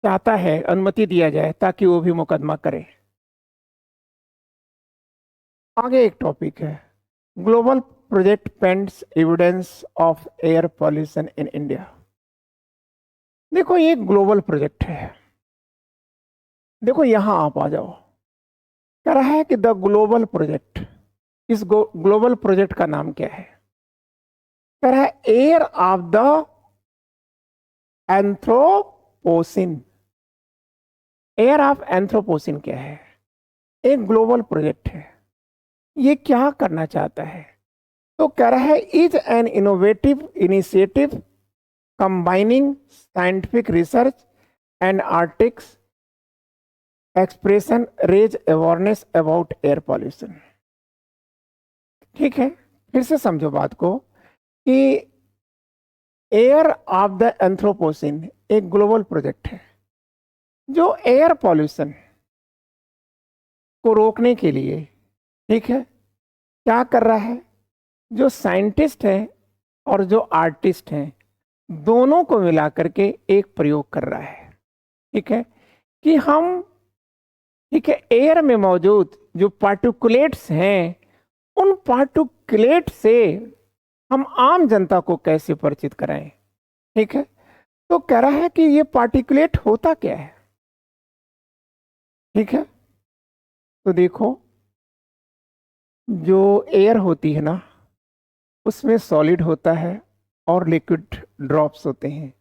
चाहता है अनुमति दिया जाए ताकि वो भी मुकदमा करे। आगे एक टॉपिक है, global project paints evidence of air pollution in India. देखो ये ग्लोबल प्रोजेक्ट है, देखो यहां आप आ जाओ, कह रहा है कि द ग्लोबल प्रोजेक्ट, इस ग्लोबल प्रोजेक्ट का नाम क्या है? कह रहा है air of the Anthropocene. Air of Anthropocene क्या है? एक ग्लोबल प्रोजेक्ट है, ये क्या करना चाहता है? तो कह रहा है is an innovative initiative combining scientific research and आर्टिक्स expression raise awareness about air pollution. ठीक है, फिर से समझो बात को कि एयर ऑफ द एंथ्रोपोसिन एक ग्लोबल प्रोजेक्ट है जो एयर पॉल्यूशन को रोकने के लिए, ठीक है, क्या कर रहा है? जो साइंटिस्ट हैं और जो आर्टिस्ट हैं दोनों को मिला करके एक प्रयोग कर रहा है। ठीक है, कि हम, ठीक है, एयर में मौजूद जो पार्टिकुलेट्स हैं उन पार्टिकुलेट से हम आम जनता को कैसे परिचित कराएं। ठीक है, तो कह रहा है कि ये पार्टिकुलेट होता क्या है। ठीक है, तो देखो जो एयर होती है ना उसमें सॉलिड होता है और लिक्विड ड्रॉप्स होते हैं।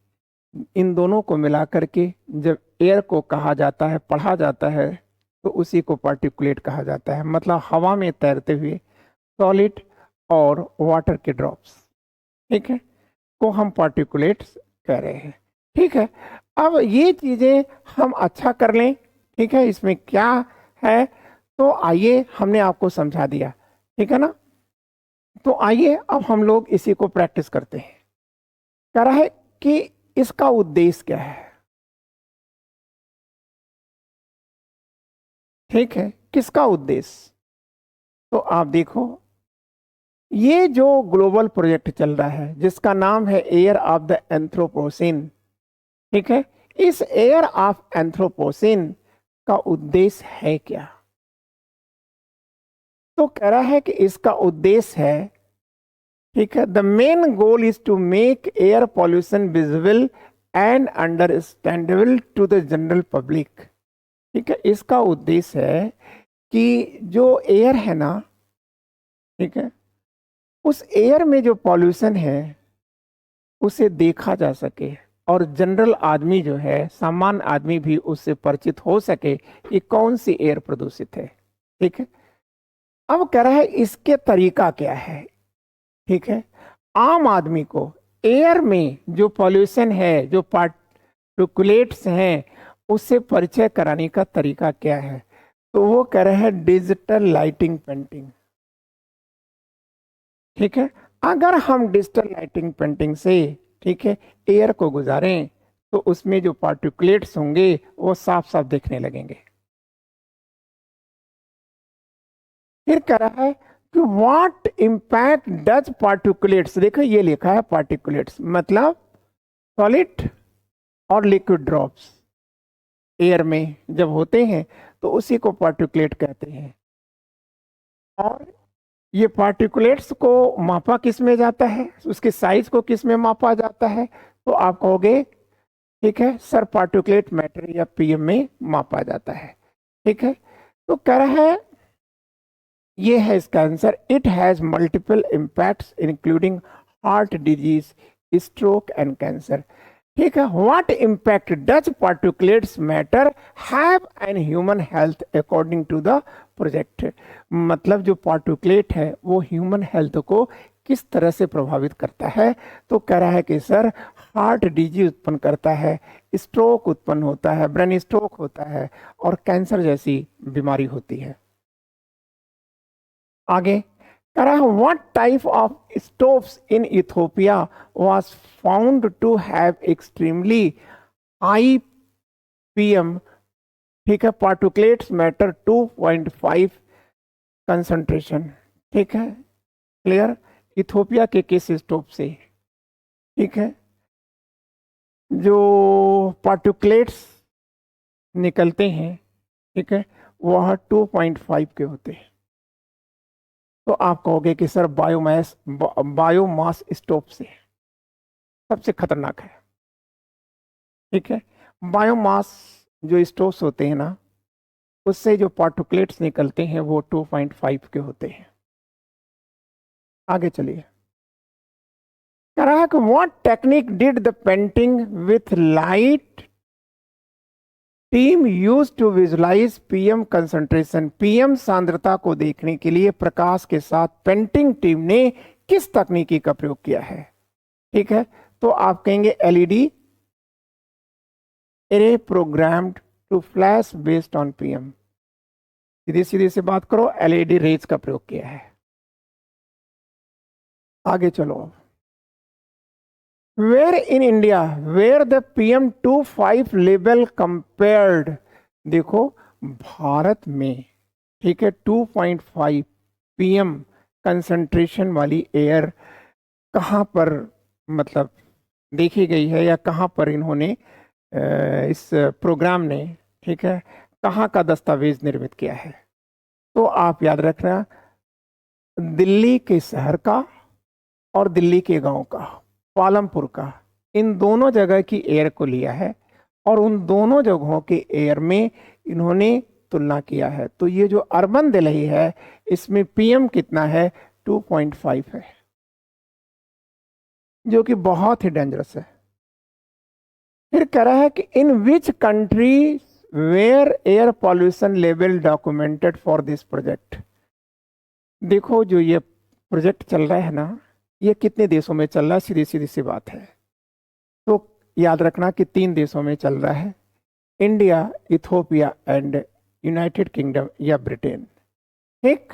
इन दोनों को मिला करके जब एयर को कहा जाता है, पढ़ा जाता है, तो उसी को पार्टिकुलेट कहा जाता है। मतलब हवा में तैरते हुए सॉलिड और वाटर के ड्रॉप्स, ठीक है, को हम पार्टिकुलेट्स कह रहे हैं। ठीक है, अब ये चीजें हम अच्छा कर लें, ठीक है, इसमें क्या है, तो आइए हमने आपको समझा दिया, ठीक है ना। तो आइए अब हम लोग इसी को प्रैक्टिस करते हैं। कह रहा है कि इसका उद्देश्य क्या है। ठीक है, किसका उद्देश्य? तो आप देखो ये जो ग्लोबल प्रोजेक्ट चल रहा है जिसका नाम है एयर ऑफ द एंथ्रोपोसिन, ठीक है, इस एयर ऑफ एंथ्रोपोसिन का उद्देश्य है क्या? तो कह रहा है कि इसका उद्देश्य है, ठीक है, the main goal is to make air pollution visible and understandable to the general public. ठीक है, इसका उद्देश्य है कि जो एयर है ना, ठीक है, उस एयर में जो पॉल्यूशन है उसे देखा जा सके और जनरल आदमी जो है, सामान्य आदमी भी उससे परिचित हो सके कि कौन सी एयर प्रदूषित है। ठीक है, अब कह रहा है इसके तरीका क्या है। ठीक है, आम आदमी को एयर में जो पॉल्यूशन है, जो पार्टिकुलेट्स हैं, उससे परिचय कराने का तरीका क्या है? तो वो कह रहे हैं डिजिटल लाइटिंग पेंटिंग। ठीक है, अगर हम डिजिटल लाइटिंग पेंटिंग से, ठीक है, एयर को गुजारें तो उसमें जो पार्टिकुलेट्स होंगे वो साफ साफ दिखने लगेंगे। फिर कह रहा है कि व्हाट इम्पैक्ट डज पार्टिकुलेट्स, देखो ये लिखा है पार्टिकुलेट्स मतलब सॉलिड और लिक्विड ड्रॉप्स एयर में जब होते हैं तो उसी को पार्टिकुलेट कहते हैं। और ये पार्टिकुलेट्स को मापा किस में जाता है, उसके साइज को किस में मापा जाता है? तो आप कहोगे, ठीक है सर, पार्टिकुलेट मैटर या पीएम में मापा जाता है। ठीक है, तो कह रहा है ये है इसका answer, it has multiple impacts including heart disease, stroke and cancer. ठीक है। What impact does particulates matter have an human health according to the project. मतलब जो पार्टिकुलेट है वो ह्यूमन हेल्थ को किस तरह से प्रभावित करता है। तो कह रहा है कि सर हार्ट डिजीज उत्पन्न करता है, स्ट्रोक उत्पन्न होता है, ब्रेन स्ट्रोक होता है और कैंसर जैसी बीमारी होती है। आगे कह रहा है what type of stoves in Ethiopia was found to have extremely high PM, ठीक है, पार्टिकुलेट्स मैटर 2.5 कंसंट्रेशन। ठीक है, क्लियर। इथियोपिया के किस स्टोव से, ठीक है, जो पार्टिकुलेट्स निकलते हैं, ठीक है, वह 2.5 के होते हैं। तो आप कहोगे कि सर बायोमास स्टोव से सबसे खतरनाक है। ठीक है, बायोमास जो स्टोव्स होते हैं ना, उससे जो पार्टिकुलेट्स निकलते हैं वो 2.5 के होते हैं। आगे चलिए, कह रहा है कि what technique did the painting with light team use to visualise PM concentration. PM सांद्रता को देखने के लिए प्रकाश के साथ पेंटिंग टीम ने किस तकनीकी का प्रयोग किया है। ठीक है, तो आप कहेंगे LED array programmed to flash based on PM. सीधी सीधी से बात करो, एलईडी रेज का प्रयोग किया है। आगे चलो, where in India where the PM2.5 level compared. देखो भारत में, ठीक है, 2.5 PM कंसंट्रेशन वाली एयर कहाँ पर मतलब देखी गई है, या कहाँ पर इन्होंने इस प्रोग्राम ने, ठीक है, कहाँ का दस्तावेज निर्मित किया है। तो आप याद रखना, दिल्ली के शहर का और दिल्ली के गांव का, पालमपुर का, इन दोनों जगह की एयर को लिया है और उन दोनों जगहों के एयर में इन्होंने तुलना किया है। तो ये जो अर्बन दिल्ली है इसमें पीएम कितना है, 2.5 है, जो कि बहुत ही डेंजरस है। फिर कह रहा है कि in which country were air pollution level documented for this project. देखो जो ये प्रोजेक्ट चल रहा है ना, ये कितने देशों में चल रहा है, सीधी सीधी सी बात है। तो याद रखना कि 3 देशों में चल रहा है, India, Ethiopia and United Kingdom या ब्रिटेन। ठीक,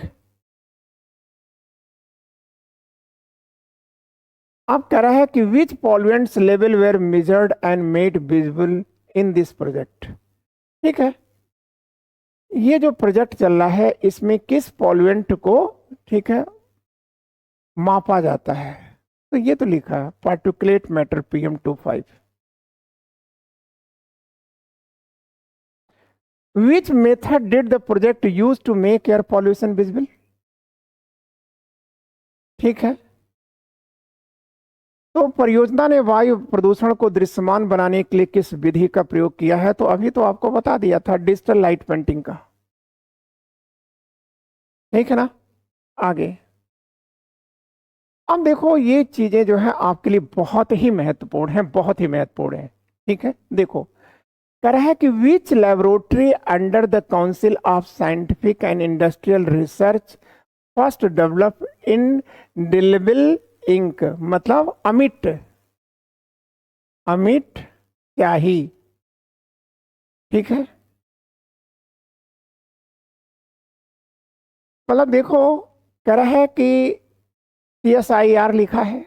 अब कह रहा है कि which pollutants level were measured and made visible in this project. ठीक है, ये जो प्रोजेक्ट चल रहा है इसमें किस पॉल्यूएंट को, ठीक है, मापा जाता है। तो ये तो लिखा है particulate matter PM2.5। Which method did the project use to make air pollution visible. ठीक है, तो परियोजना ने वायु प्रदूषण को दृश्यमान बनाने के लिए किस विधि का प्रयोग किया है। तो अभी तो आपको बता दिया था, डिजिटल लाइट पेंटिंग का। ठीक है ना। आगे अब देखो, ये चीजें जो है आपके लिए बहुत ही महत्वपूर्ण है, बहुत ही महत्वपूर्ण है। ठीक है, देखो कह रहा है कि which laboratory under the council of scientific and industrial research first develop indelible ink. मतलब अमिट, अमिट स्याही। ठीक है, मतलब देखो कह रहा है कि CSIR लिखा है,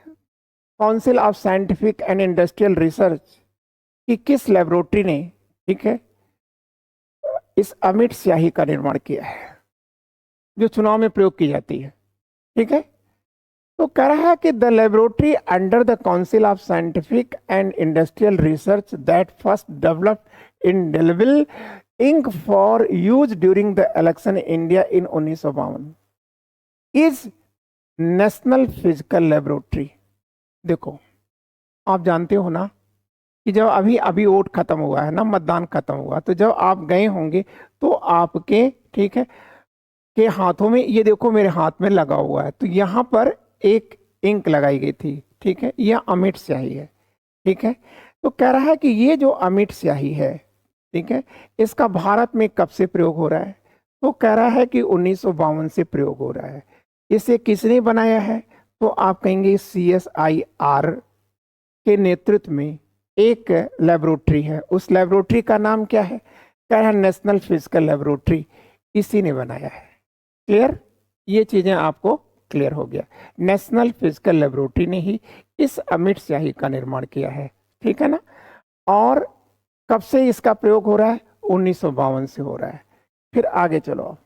council of scientific and industrial research, कि किस लेबोरेटरी ने, ठीक है, इस अमिट स्याही का निर्माण किया है जो चुनाव में प्रयोग की जाती है। ठीक है, तो कह रहा है कि the laboratory under the council of scientific and industrial research that first develop indelible ink for use during the election India in 1952 is national physical laboratory. देखो आप जानते हो ना कि जब अभी अभी वोट खत्म हुआ है ना, मतदान खत्म हुआ, तो जब आप गए होंगे तो आपके, ठीक है, के हाथों में, ये देखो मेरे हाथ में लगा हुआ है, तो यहाँ पर एक इंक लगाई गई थी। ठीक है, यह अमिट स्याही है। ठीक है, तो कह रहा है कि ये जो अमिट स्याही है, ठीक है, इसका भारत में कब से प्रयोग हो रहा है? तो कह रहा है कि 1952 से प्रयोग हो रहा है। इसे किसने बनाया है? तो आप कहेंगे CSIR के नेतृत्व में एक लेबोरेटरी है। उस लेबोरेटरी का नाम क्या है? कह रहा है नेशनल फिजिकल लेबोरेटरी, इसी ने बनाया है। क्लियर? ये चीजें आपको क्लियर हो गया। नेशनल फिजिकल लेबोरेटरी ने ही इस अमिट स्याही का निर्माण किया है, ठीक है ना। और कब से इसका प्रयोग हो रहा है? 1952 से हो रहा है। फिर आगे चलो।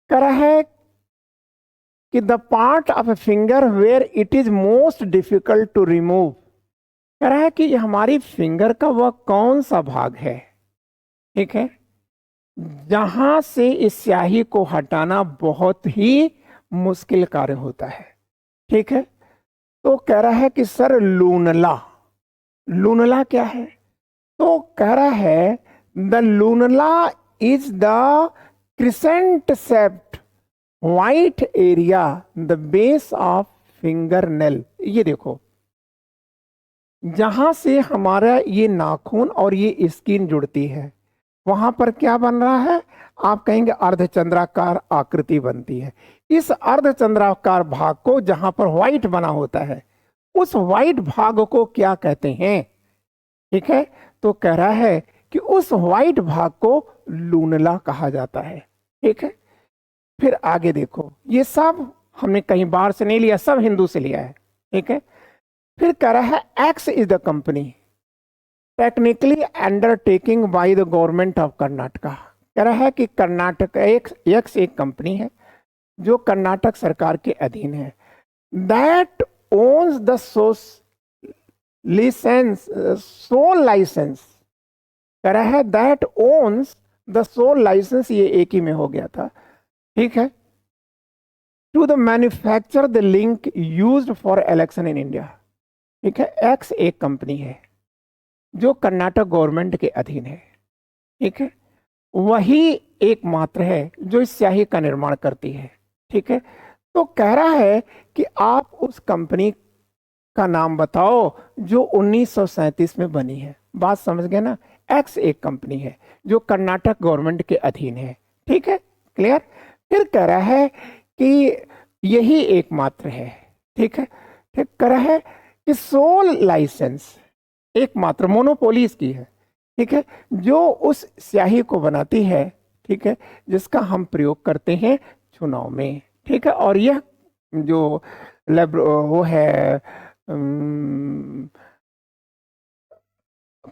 कह रहा है कि the part of a finger where it is most difficult to remove. कह रहा है कि ये हमारी फिंगर का वह कौन सा भाग है, ठीक है, जहां से इस स्याही को हटाना बहुत ही मुश्किल कार्य होता है, ठीक है। तो कह रहा है कि सर लूनला, लूनला क्या है? तो कह रहा है the lunula is the crescent shaped white area the base of finger nail. ये देखो, जहां से हमारा ये नाखून और ये स्किन जुड़ती है, वहां पर क्या बन रहा है? आप कहेंगे अर्धचंद्राकार आकृति बनती है। इस अर्धचंद्राकार भाग को जहां पर व्हाइट बना होता है, उस व्हाइट भाग को क्या कहते हैं? ठीक है, तो कह रहा है कि उस व्हाइट भाग को लूनला कहा जाता है, ठीक है। फिर आगे देखो, ये सब हमने कहीं बाहर से नहीं लिया, सब हिंदू से लिया है, ठीक है। फिर कह रहा है x is the company technically undertaking by the government of Karnataka. कह रहा है कि कर्नाटक एक्स एक कंपनी है जो कर्नाटक सरकार के अधीन है। That owns the sole licence. कह रहा है that owns the sole licence, ये एक ही में हो गया था, ठीक है, to the manufacture the link used for election in India. ठीक है, एक्स एक कंपनी है जो कर्नाटक गवर्नमेंट के अधीन है, ठीक है, वही एकमात्र है जो इस स्याही का निर्माण करती है, ठीक है। तो कह रहा है कि आप उस कंपनी का नाम बताओ जो 1937 में बनी है। बात समझ गए ना? एक्स एक कंपनी है जो कर्नाटक गवर्नमेंट के अधीन है, ठीक है, क्लियर। फिर कह रहा है कि यही एकमात्र है, ठीक है। फिर कह रहा है कि सोल लाइसेंस एकमात्र मोनोपोली इसकी है, ठीक है, जो उस स्याही को बनाती है, ठीक है, जिसका हम प्रयोग करते हैं चुनाव में, ठीक है। और यह जो वो है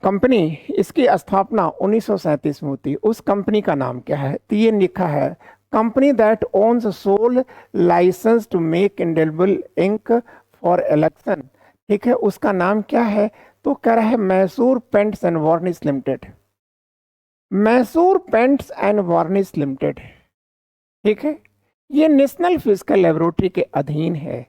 कंपनी, इसकी स्थापना 1937 में होती है। उस कंपनी का नाम क्या है? तो ये लिखा है company that owns sole licence to make indelible ink for election, ठीक है, उसका नाम क्या है? तो कह रहा है Mysore paints and varnish limited, Mysore paints and varnish limited, ठीक है। ये नेशनल फिजिकल लेबोरेटरी के अधीन है।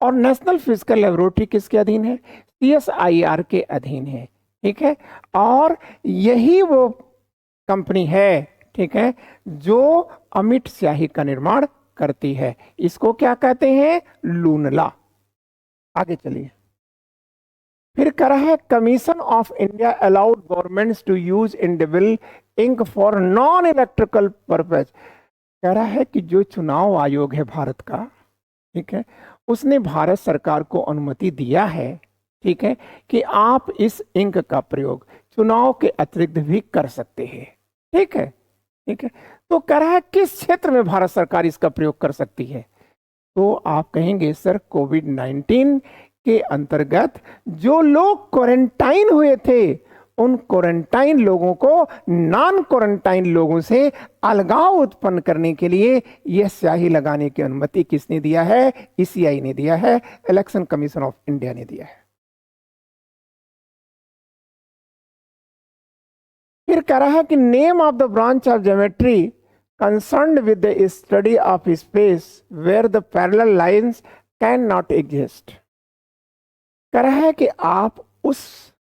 और नेशनल फिजिकल लेबोरेटरी किसके अधीन है? CSIR के अधीन है, ठीक है। और यही वो कंपनी है, ठीक है, जो अमिट स्याही का निर्माण करती है। इसको क्या कहते हैं? लूनला। आगे चलिए। फिर कह रहा है commission of India allowed governments to use individual ink for non electrical purpose. कह रहा है कि जो चुनाव आयोग है भारत का, ठीक है, उसने भारत सरकार को अनुमति दिया है, ठीक है, कि आप इस इंक का प्रयोग चुनाव के अतिरिक्त भी कर सकते हैं, ठीक है, ठीक है। तो कह रहा है किस क्षेत्र में भारत सरकार इसका प्रयोग कर सकती है? तो आप कहेंगे सर कोविड-19 के अंतर्गत जो लोग क्वारंटाइन हुए थे, उन क्वारंटाइन लोगों को नॉन क्वारंटाइन लोगों से अलगाव उत्पन्न करने के लिए यह स्याही लगाने की अनुमति किसने दिया है? ECI ने दिया है, इलेक्शन कमीशन ऑफ इंडिया ने दिया है। फिर कह रहा है कि name of the branch of geometry concerned with the study of space where the parallel lines can not exist. कह रहा है कि आप उस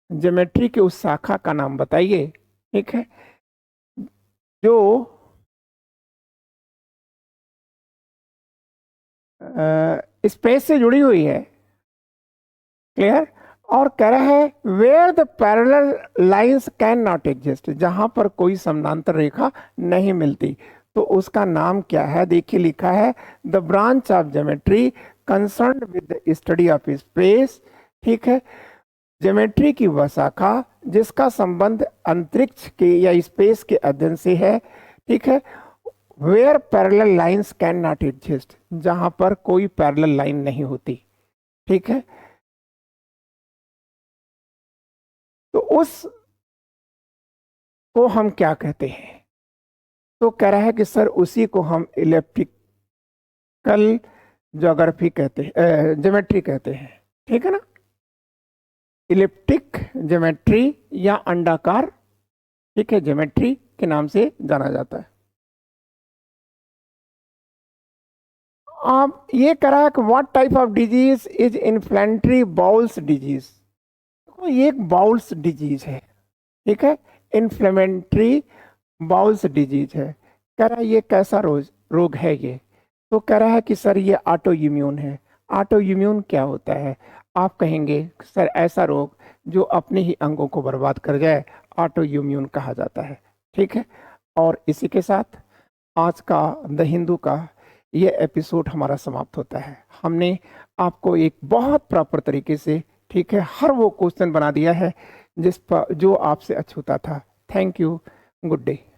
ज्योमेट्री के उस शाखा का नाम बताइए, ठीक है, जो स्पेस से जुड़ी हुई है, क्लियर, और कह रहा है where the parallel lines can not exist, जहां पर कोई समानांतर रेखा नहीं मिलती, तो उसका नाम क्या है? देखिए लिखा है the branch of geometry concern with the study of space. ठीक है, ज्योमेट्री की वह शाखा जिसका संबंध अंतरिक्ष के या स्पेस के अध्ययन से है। ठीक है, where parallel lines can not exist, जहां पर कोई पैरेलल लाइन नहीं होती। ठीक है, तो उस को हम क्या कहते हैं? तो कह रहा है कि सर उसी को हम इलेप्टिकल ज्योग्राफी कहते हैं, ज्योमेट्री कहते हैं। ठीक है ना, इलिप्टिक ज्योमेट्री या अंडाकार, ठीक है, ज्योमेट्री के नाम से जाना जाता है। आप ये करा कि what type of disease is inflammatory bowls disease, तो ये एक बाउल्स डिजीज है। ठीक है, इन्फ्लेमेटरी बाउल्स डिजीज है। कह रहा है ये कैसा रोग है ये? तो कह रहा है कि सर ये ऑटो इम्यून है। ऑटो इम्यून क्या होता है? आप कहेंगे सर ऐसा रोग जो अपने ही अंगों को बर्बाद कर जाए, ऑटो इम्यून कहा जाता है। ठीक है, और इसी के साथ आज का द हिंदू का ये एपिसोड हमारा समाप्त होता है। हमने आपको एक बहुत प्रॉपर तरीके से, ठीक है, हर वो क्वेश्चन बना दिया है जिस पर जो आपसे अछूता था। Thank you, good day.